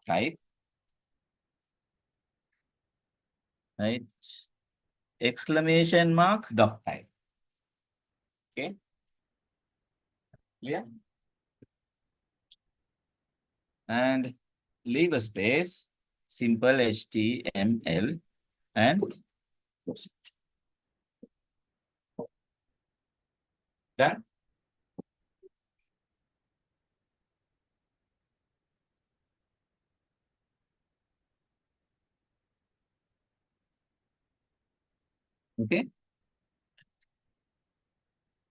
type. Right. Exclamation mark doc type. Okay. Clear? And leave a space, simple HTML and close it. Done? Okay.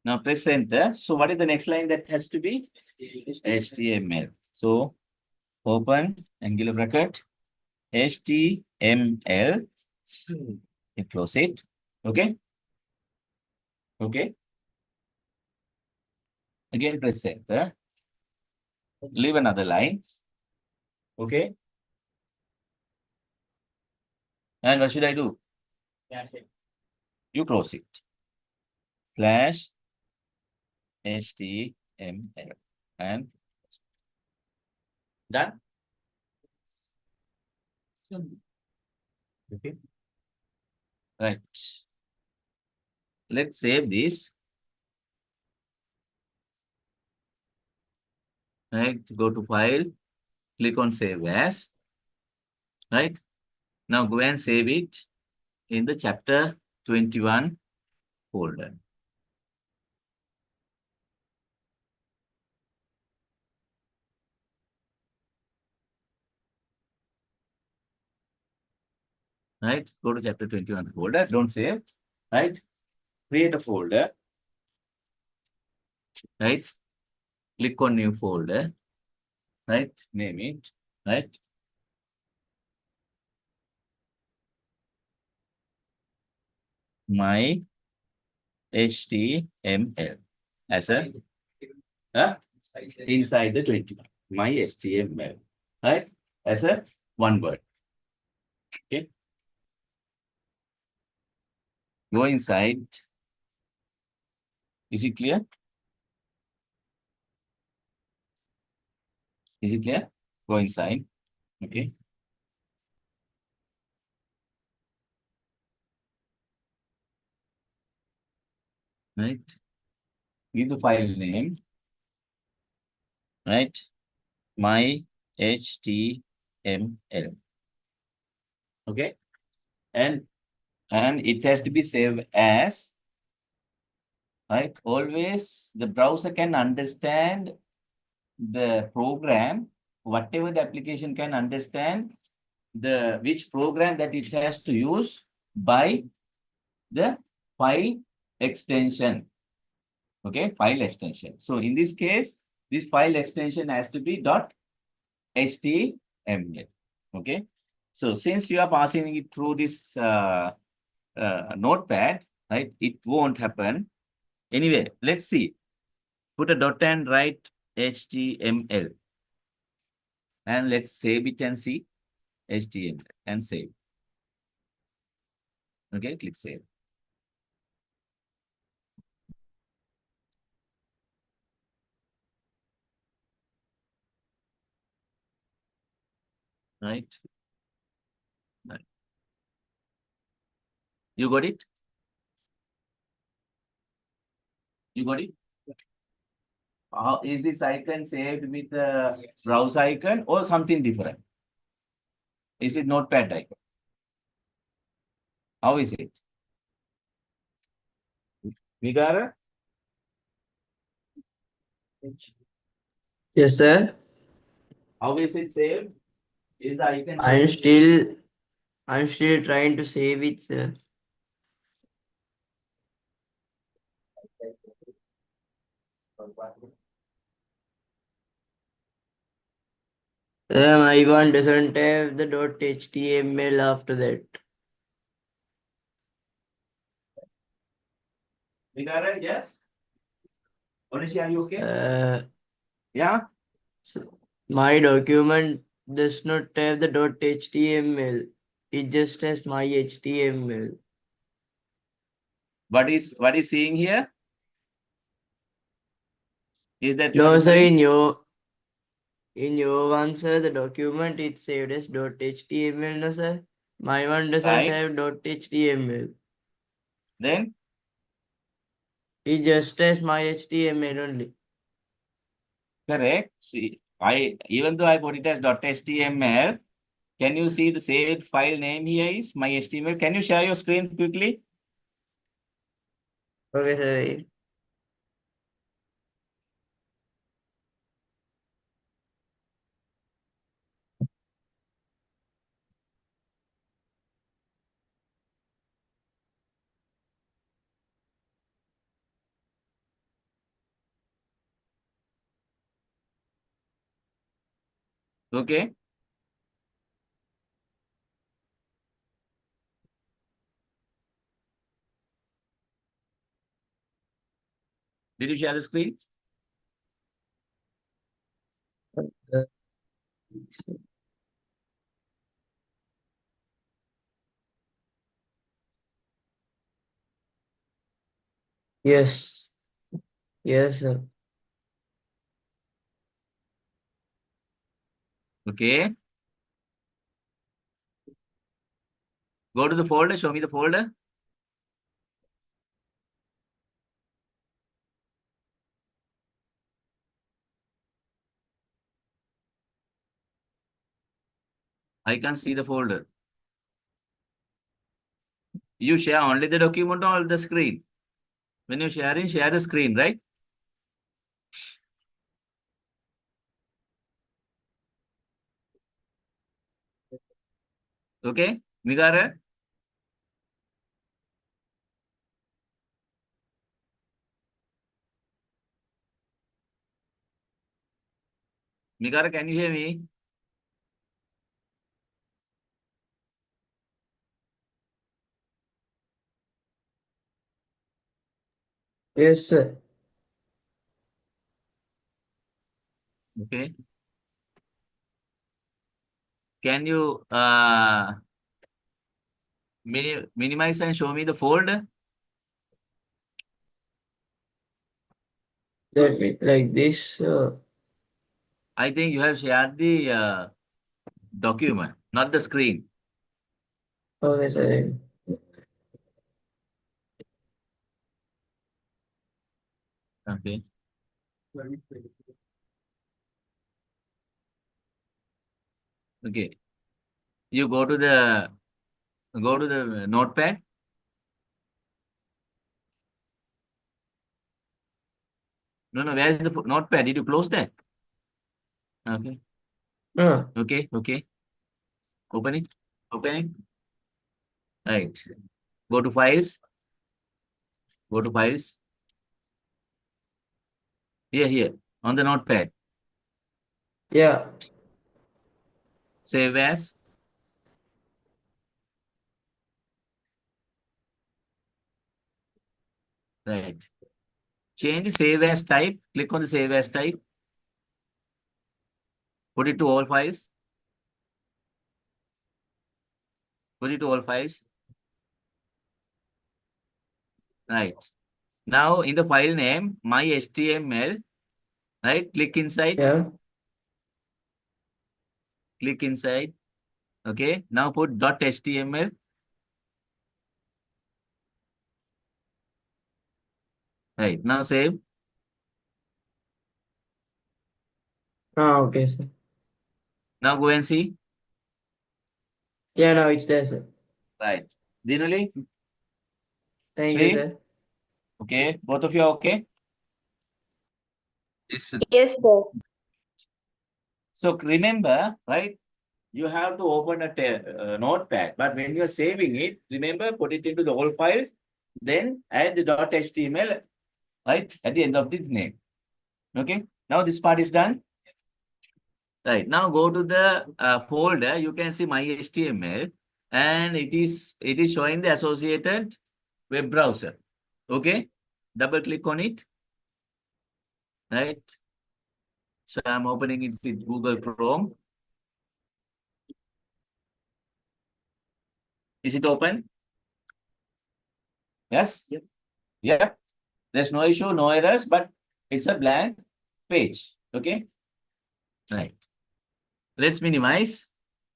Now press enter. So what is the next line that has to be? HTML. So open angular bracket, HTML, and close it. Okay. Okay. Again press enter. Leave another line. Okay. And what should I do? You close it. Slash HTML. And done. Okay. Right. Let's save this. Right. Go to file. Click on save as. Right. Now go and save it in the chapter 21 folder. Right. Go to chapter 21 folder. Don't save. Right. Create a folder. Right. Click on new folder. Right. Name it. Right. My HTML as a inside the 21. My HTML. Right. As a one word. Okay. Go inside. Is it clear? Is it clear? Go inside. Okay. Right. Give the file name. Right. My HTML Okay, and it has to be saved as, right? Always the browser can understand the program, whatever the application can understand the which program that it has to use by the file extension. Okay, file extension. So in this case, this file extension has to be .html. Okay, so since you are passing it through this notepad, right, it won't happen. Anyway, let's see. Put a dot and write HTML. And let's save it and see HTML and save. Okay, click save. Right. Right. You got it? You got it? How is this icon saved with the browse icon or something different? Is it notepad icon? How is it? Vigara? Yes, sir. How is it saved? Is the icon I'm saved? still trying to save it, sir. My one doesn't have the .html after that. Vigara, yes? Onishi, are you okay? Uh, Yeah? so my document does not have the .html. It just has my HTML. What is seeing here? Is that you are No, sir, referring? in your one, sir, the document it saved as .html, no, sir. My one doesn't Right. have .html. Then It just has my HTML only. correct. See, even though I put it as .html, can you see the saved file name here is my HTML? Can you share your screen quickly? Okay, sir. Okay. Did you share the screen? Uh, Yes. Yes, sir. Okay. Go to the folder. Show me the folder. I can see the folder. You share only the document or the screen. When you're sharing, share the screen, right? Okay. Migara, Migara, can you hear me? Yes, sir. Okay. Can you minimize and show me the folder? That means like this. I think you have shared the document, not the screen. Okay, sir. Okay. Okay. You go to the notepad. No, where is the notepad? Did you close that? Okay. Okay. Open it. Open it. Right. Go to files. Go to files. Here. On the notepad. Yeah. Save as. Right. Change the save as type. Click on the save as type. Put it to all files. Put it to all files. Right. Now in the file name, my HTML, right? Click inside. Yeah. Click inside. Okay. Now put .html. Right. Now save. Okay, sir. Now go and see. Yeah, now it's there, sir. Right. Dinali, Thank you, Sri. sir. Okay. Both of you are okay. Yes, sir. So remember, right? You have to open a notepad, but when you are saving it, remember, put it into the whole files, then add the .html, right? At the end of the name. Okay. Now this part is done. Right. Now go to the folder. You can see my HTML, and it is showing the associated web browser. Okay. Double click on it. Right. So I'm opening it with Google Chrome. Is it open? Yes. Yep. There's no issue, no errors, but it's a blank page. Okay. Right. Let's minimize.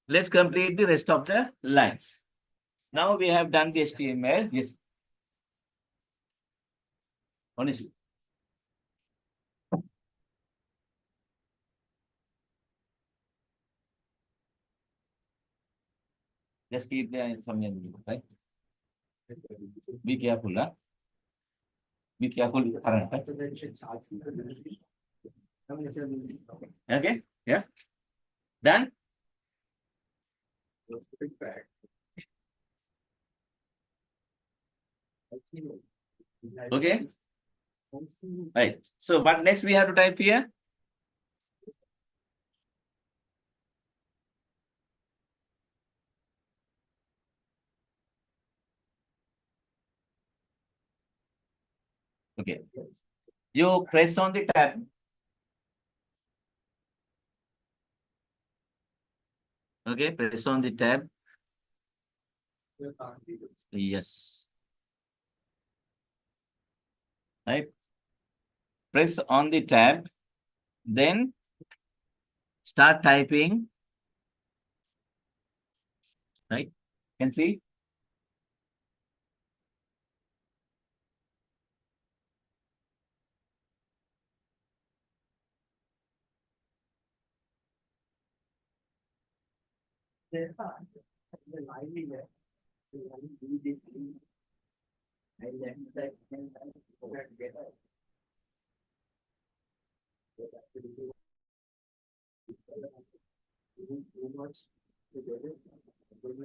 Let's complete the rest of the lines. Now we have done the HTML. Yes. Honestly. Just keep the some right? Be careful, huh? Be careful with current. Right? Okay. Yeah. Done. Okay. Right. So what next we have to type here? Okay. You press on the tab. Okay. Press on the tab. Yes. Right. Press on the tab. Then start typing. Right. Can see.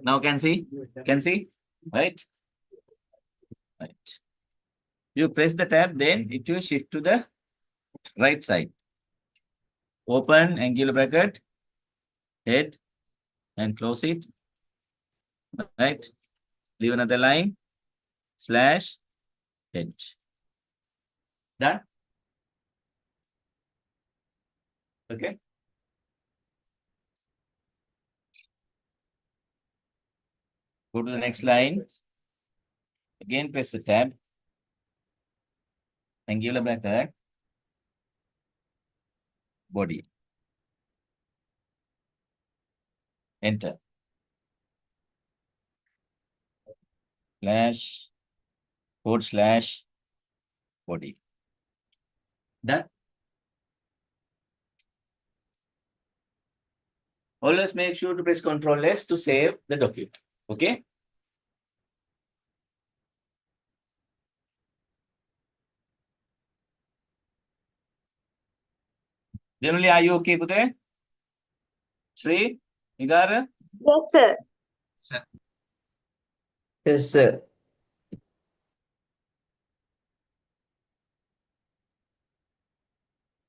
Now can see. Can see. Right. Right. You press the tab, then it will shift to the right side. Open angular bracket, head, and close it. Right. Leave another line, slash, head. Done. Okay. Go to the next line. Again, press the tab, angular bracket, body. Enter. Slash, /, body. Done. Always make sure to press Ctrl S to save the document. Okay. Generally, are you okay, Pute? Shri, Nigara? Yes, sir. Yes, sir.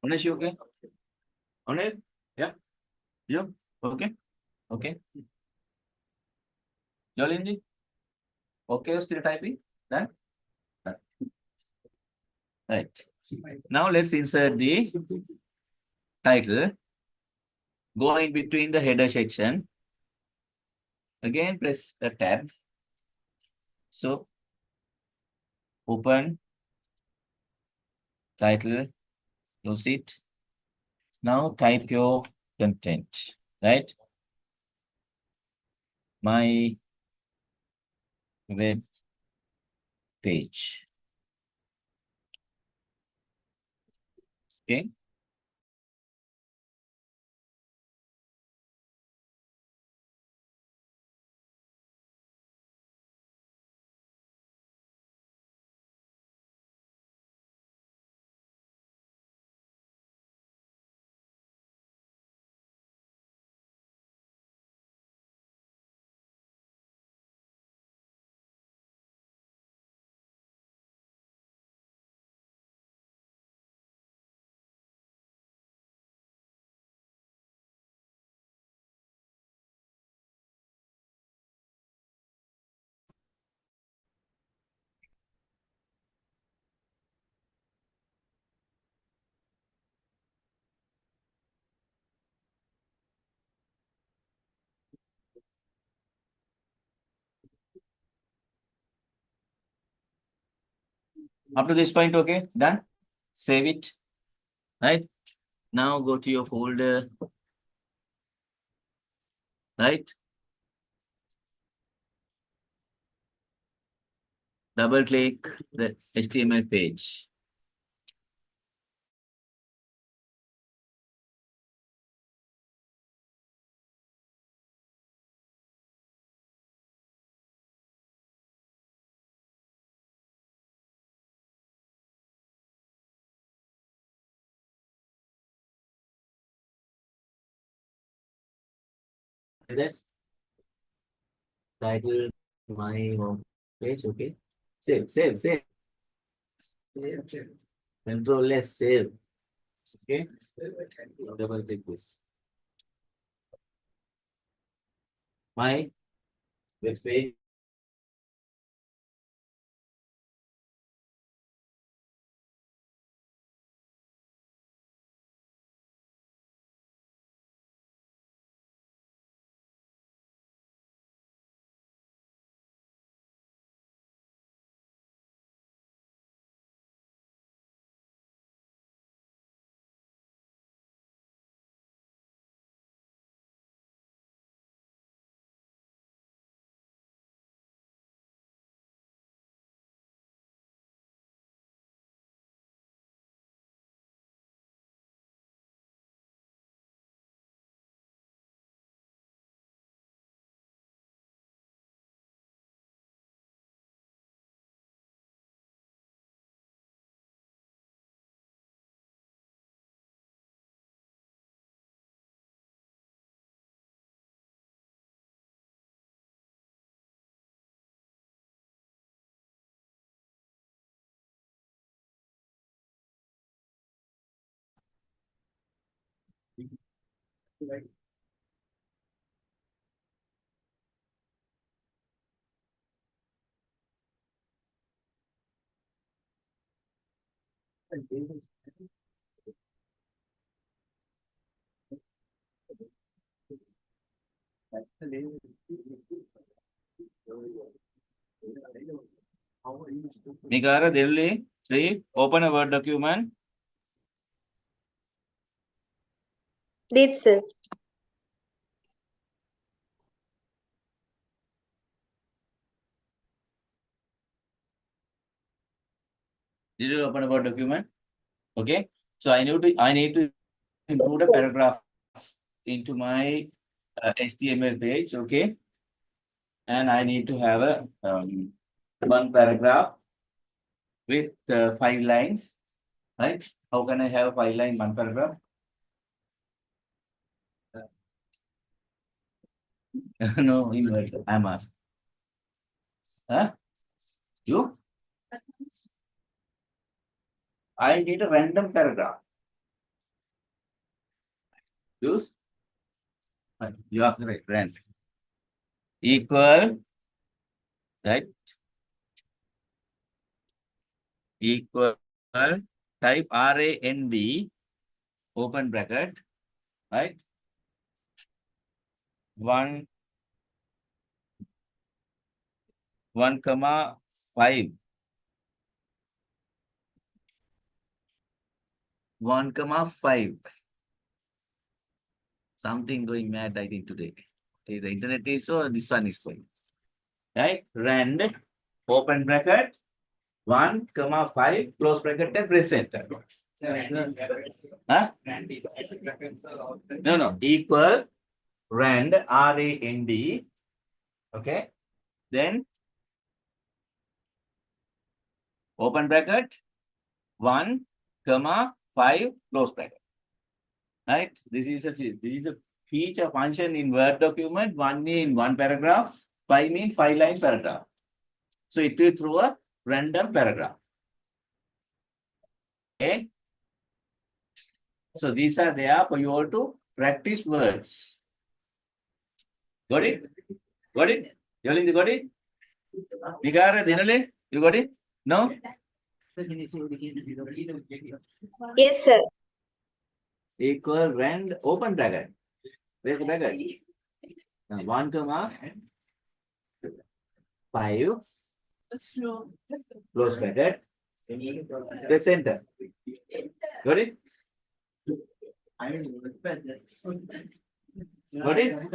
Unesh, you okay? Unesh? Yeah? You? Okay? Okay. Yolindi? Okay, still typing? Done? Done. Right. Now let's insert the title. Go in between the header section. Again, press the tab. So, open, title, close it. Now type your content, right? My web page. Okay. Up to this point, okay, done. Save it, right? Now go to your folder, right? Double click the HTML page. See that? Title, my home page, okay? Save, save, save. Save. Control S, save. Okay? Double click this. My web page. Megara, Delhi, three, open a Word document. Did, sir. Did you open a Word document? Okay. So I need to include a paragraph into my HTML page, okay? And I need to have a one paragraph with 5 lines, right? How can I have 5 line, one paragraph? No, inverted. I'm asked. Huh? You? I need a random paragraph. Use? You are correct. Rand. Equal, right? Equal, type RAND, open bracket, right? 1, 1,5. 1,5. Something going mad, I think, today. Okay, the internet is so, this one is going. Right? Rand, open bracket, 1,5, close bracket, and press enter. Huh? No, equal, rand, RAND, okay? Then, open bracket, 1,5, close bracket. Right? This is a feature function in Word document. 1 in 1 paragraph, 5 mean 5 line paragraph. So it will throw a random paragraph. Okay. So these are there for you all to practice words. Got it? Got it? Yolinda, got it? Vigara, Dinale, you got it? No? Yes, sir. Equal rand, open bracket. Where's the bracket? 1,5, close bracket, press enter. Got it? Got it?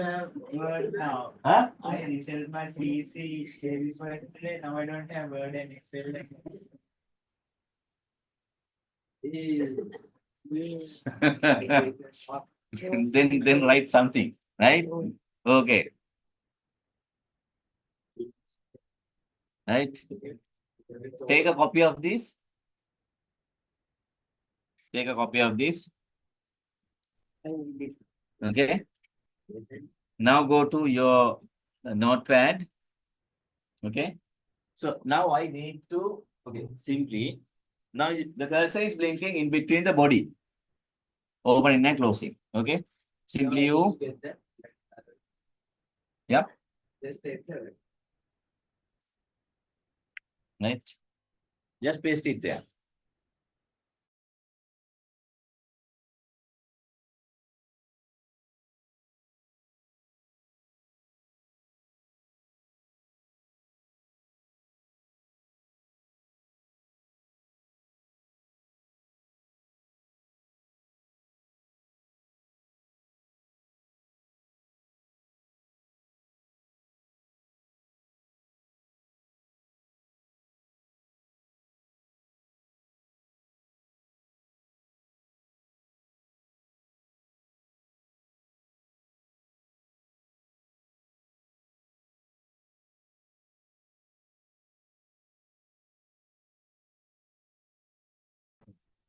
Word now. Huh? I reset my PC today. Now I don't have Word and Excel. then write something, right? Okay. Right? Take a copy of this. Take a copy of this. Okay. Now go to your notepad. Okay. So now I need to, okay, simply, now the cursor is blinking in between the body. Opening and closing. Okay. Simply you, yep, right. Just paste it there.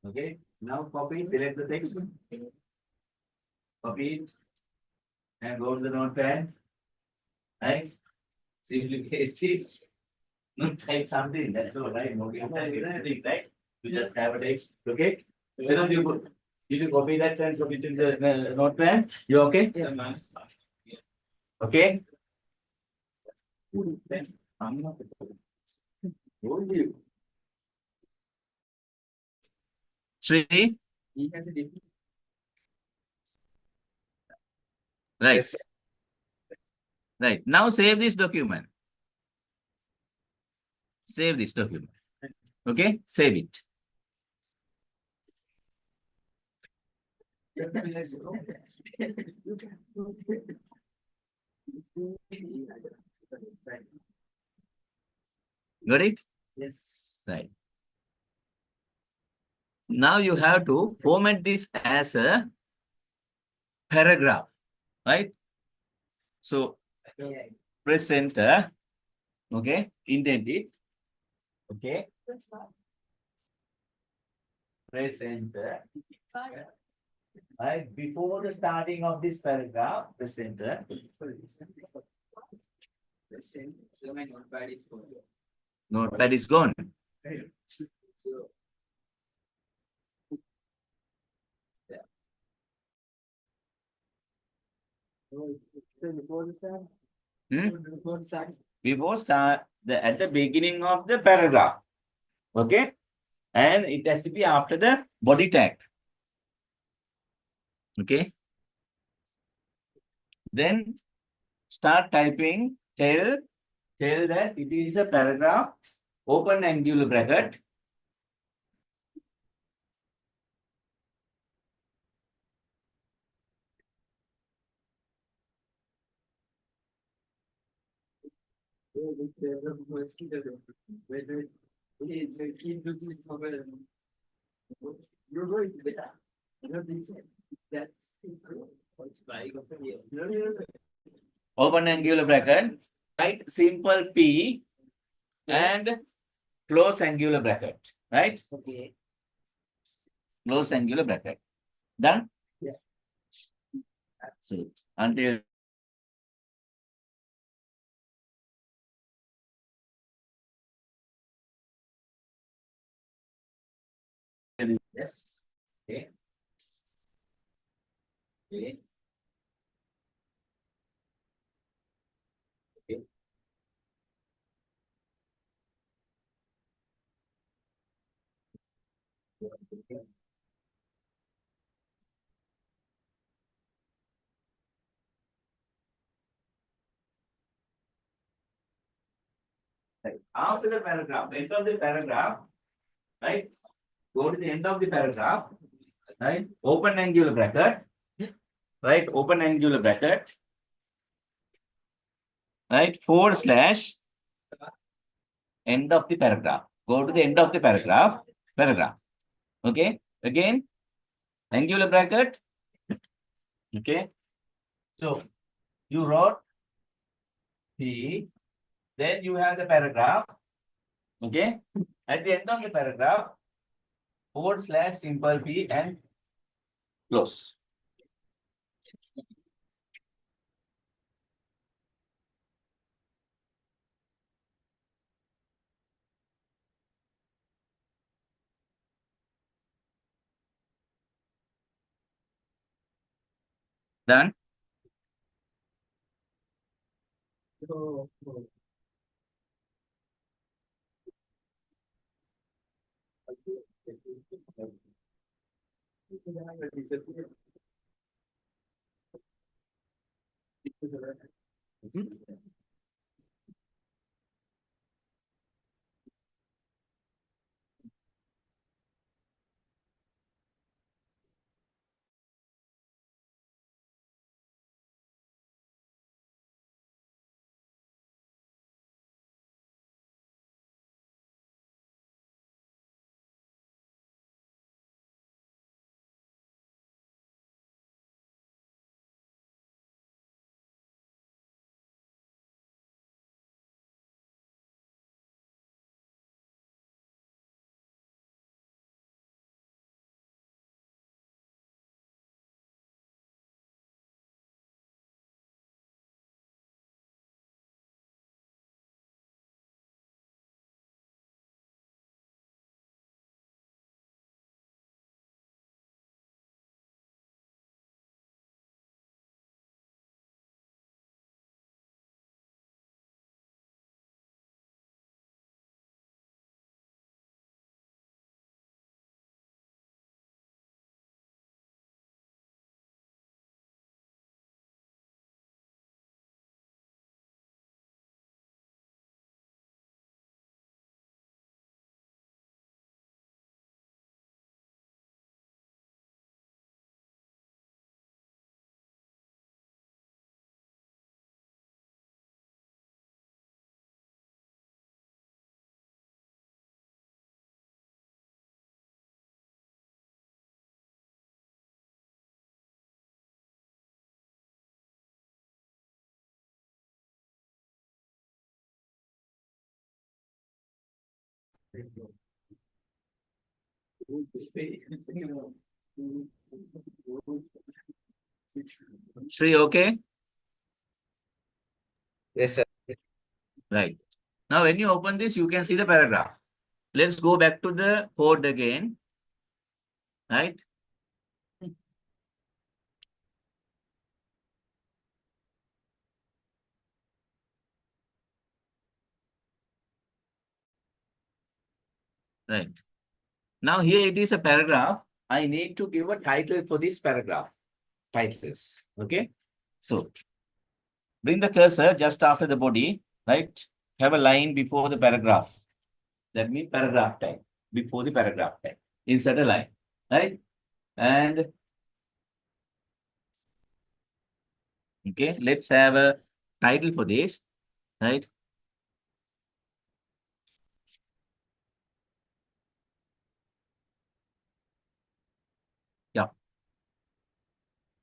Okay. Now copy, select the text. Copy it. And go to the notepad. Right? Simply paste it. No, type something. That's all right. Okay. Anything, right? You just have a text. Okay. Then you copy that and put it in the notepad. You okay? Yeah. Okay. I'm not. Told you. Shri? Right. Yes. Right. Now save this document. Save this document. Okay. Save it. Got it? Yes. Right. Now you have to format this as a paragraph, right? So press enter. Okay, indent it. Okay, press enter. Right, before the starting of this paragraph, press enter. So my notepad is full. Notepad is gone. Hmm? Before start at the beginning of the paragraph. Okay, and it has to be after the body tag. Okay, then start typing. Tell that it is a paragraph. Open angular bracket. Open angular bracket. Write simple P and close angular bracket. Right? Okay. Close angular bracket. Done? Yeah. So until yes. Okay. Okay. Okay. Right. After the paragraph, end of the paragraph, right? Go to the end of the paragraph, right? Open angular bracket, right? Open angular bracket, right? Forward slash end of the paragraph. Go to the end of the paragraph, paragraph. Okay. Again, angular bracket. Okay. So you wrote P, then you have the paragraph. Okay. At the end of the paragraph, forward slash simple P and close. Done. Shri, okay? Yes, sir. Right. Now, when you open this, you can see the paragraph. Let's go back to the code again. Right? Right. Now, here it is a paragraph. I need to give a title for this paragraph. Titles. Okay? So, bring the cursor just after the body. Right? Have a line before the paragraph. That means paragraph tag. Before the paragraph tag. Insert a line. Right? And okay, let's have a title for this. Right? Yeah.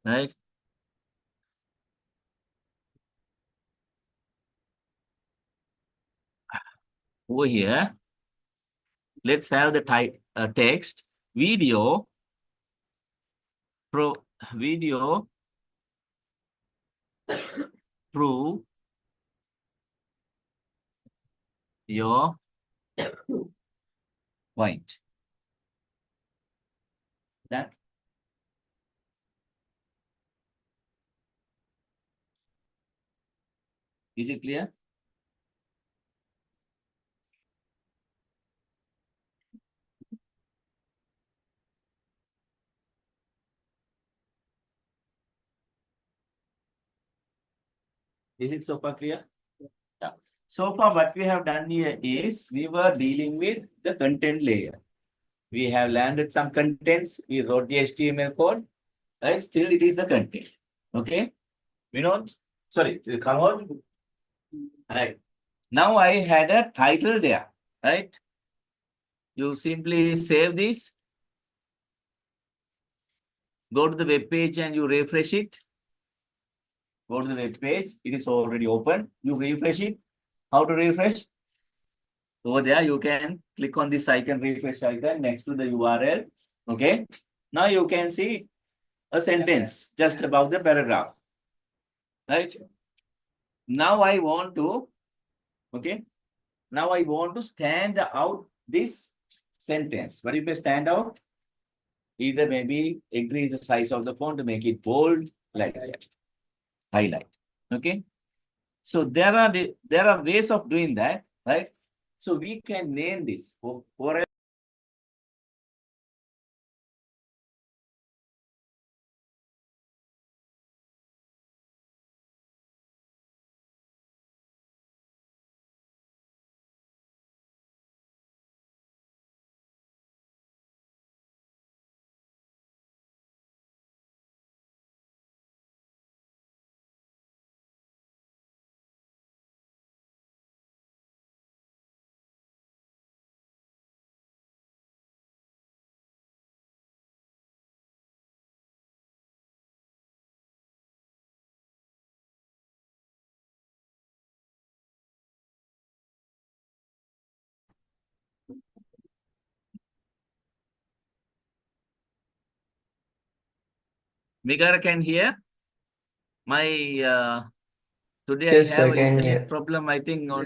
Right? Over here, let's have the text video video prove your point. That is it clear? Is it so far clear? Yeah. So far, what we have done here is we were dealing with the content layer. We have landed some contents. We wrote the HTML code. Right? Still, it is the content. Okay. Vinod, sorry, come on. Right. Now I had a title there. Right. You simply save this. Go to the web page and you refresh it. Go to the web page. It is already open. You refresh it. How to refresh? Over there, you can click on this icon, refresh icon next to the URL. Okay. Now you can see a sentence just above the paragraph. Right. Now I want to, okay. Now I want to stand out this sentence. What if I stand out? Either maybe increase the size of the font to make it bold, like that. Highlight. Okay. So there are ways of doing that, right? So we can name this for Megara can hear my today Yes, I have I an can internet hear. problem. I think on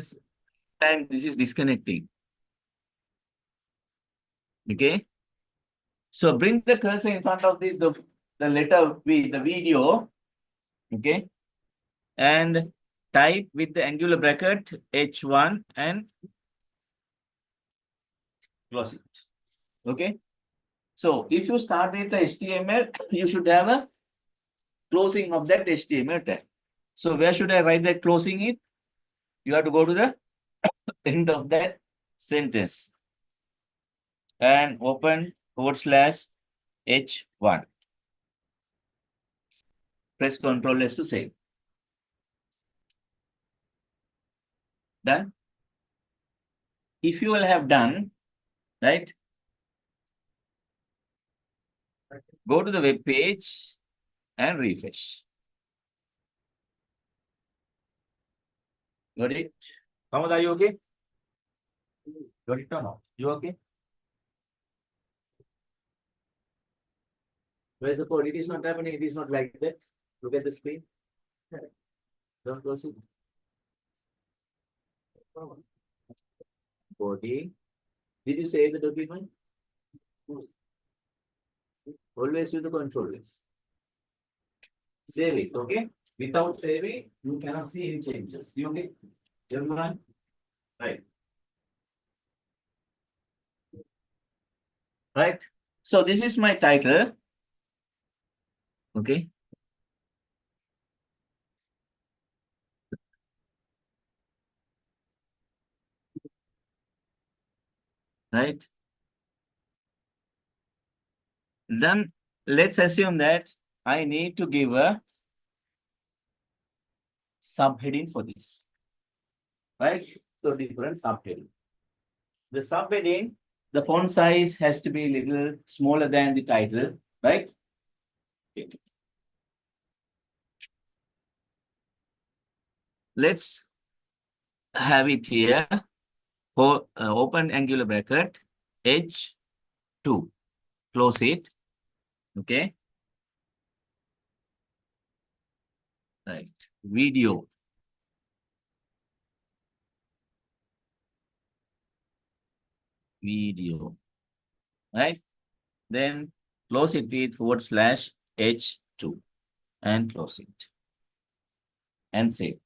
time this is disconnecting. Okay. So bring the cursor in front of this the letter V, the video. Okay. And type with the angular bracket H1 and close it. Okay. So if you start with the HTML, you should have a closing of that HTML tag. So where should I write that closing it? You have to go to the end of that sentence and open /H1. Press Ctrl S to save. Done. If you will have done, right? Go to the web page and refresh. Got it? Hamad, are you okay? Got it or not? You okay? Where's the code? It is not happening. It is not like that. Look at the screen. Don't close it. Body. Did you save the document? Always use the control list. Save it, okay? Without saving, you cannot see any changes. You okay? Everyone? Right. Right. So this is my title. Okay. Right. Then let's assume that I need to give a subheading for this. Right. So different subheading. The subheading, the font size has to be a little smaller than the title, right? Okay. Let's have it here. For open angular bracket, H2. Close it. Okay. Right. Video. Video. Right. Then close it with /H2 and close it and save.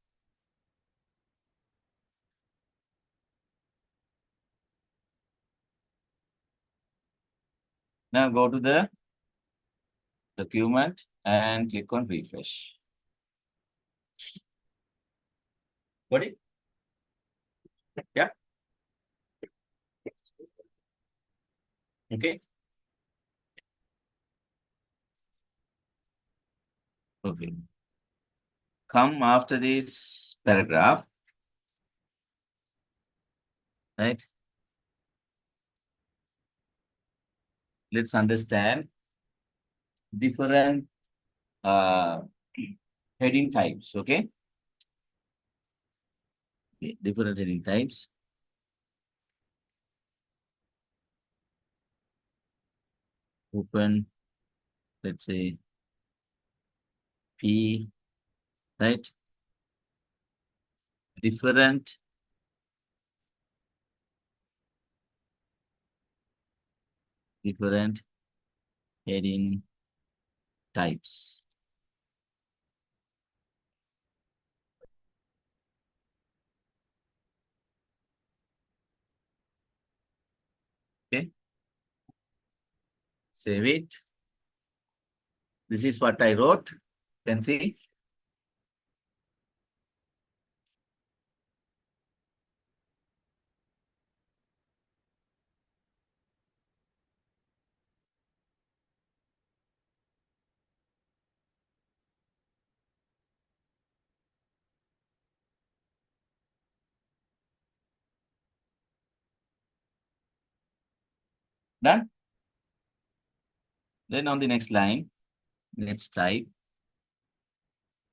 Now go to the document and click on refresh. Got it? Yeah. Okay. Okay. Come after this paragraph. Right. Let's understand different heading types. Okay. Different heading types. Open, let's say P, right? Different heading types. Okay. Save it. This is what I wrote. Can see. Done. Then on the next line, let's type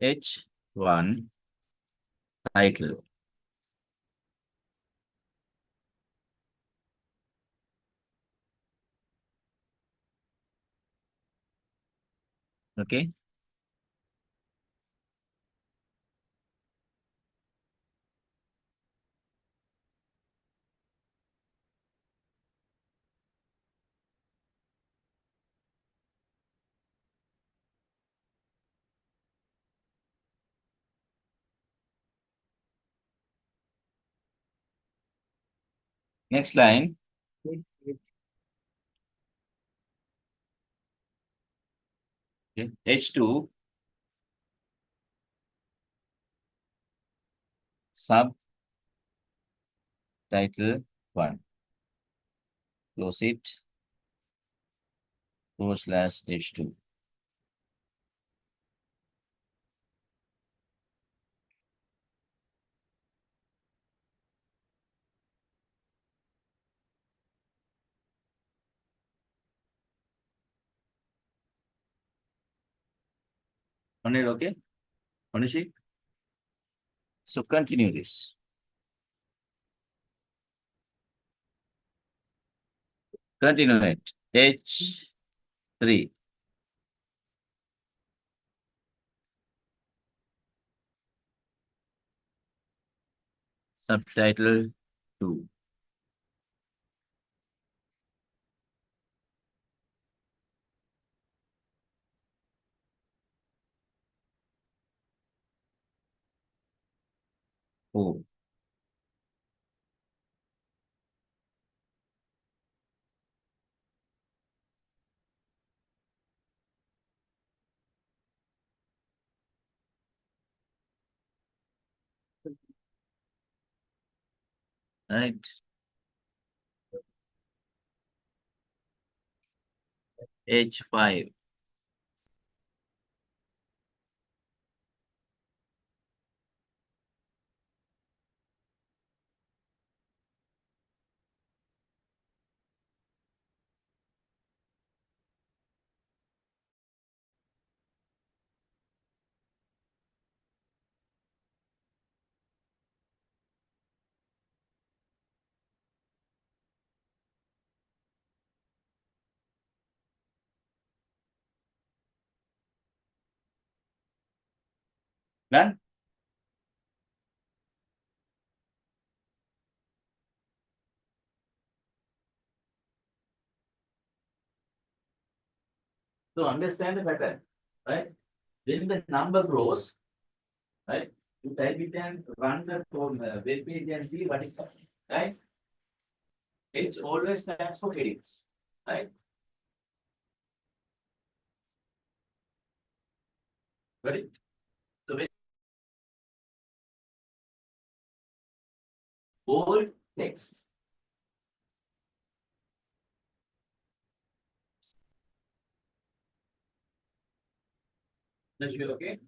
H1 title. Okay. Next line. Okay. H2 subtitle 1. Close it. /H2. On it, okay? On the sheet. So continue this. Continue it. H3. Subtitle 2. Oh. Right. H5. Done? So understand the pattern, right? When the number grows, right? You type it and run the web page and see what is happening, right? H always stands for headings, right? Ready? So when bold text. That should be okay.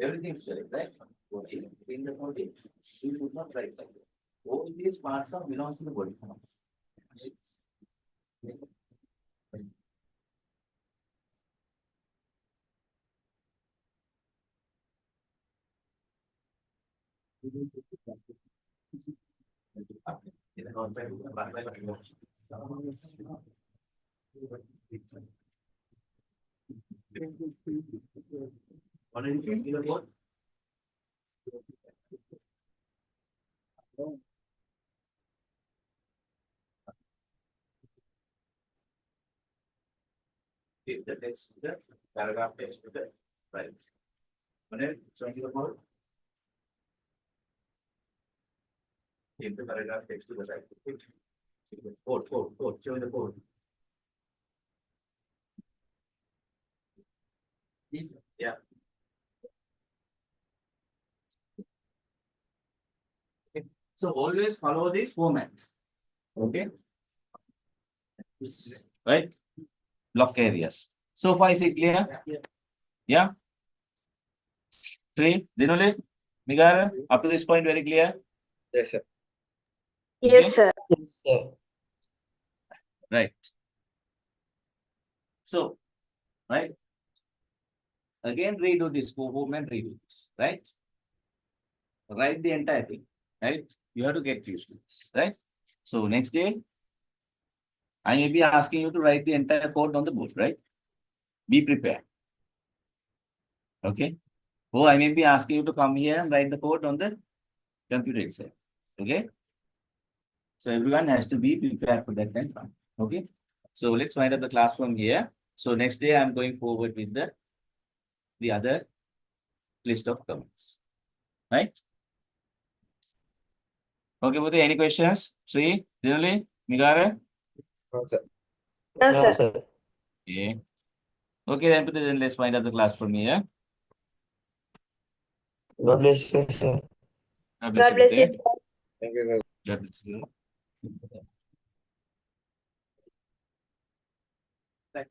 Everything's correct, right? Okay. In the body, we would not write like that. All these parts are belongs to the body. What are you thinking about? Keep the text to the paragraph text to the right. When it talking about keep the paragraph text to the right. Code, show the code. Yeah. Okay. So always follow this format. Okay. Right? Block areas. So far, is it clear? Yeah. Three, Dinole, Migara, up to this point, very clear? Yes, sir. Yes, sir. Sir. Right. So, right. Again, redo this movement, redo this, right? Write the entire thing, right? You have to get used to this, right? So next day, I may be asking you to write the entire code on the board, right? Be prepared. Okay. Or I may be asking you to come here and write the code on the computer itself. Okay. So everyone has to be prepared for that kind of fun. Okay. So let's wind up the class from here. So next day I'm going forward with the other list of comments. Right? Okay, Bhuti, any questions? Sri, Dinali, Migara? No, sir. No, No, sir. sir. Okay. Okay, then, Bhuti, then let's wind up the class from here. God bless you, sir. God God bless you. Bhuti. Thank you, sir. God bless you. Like,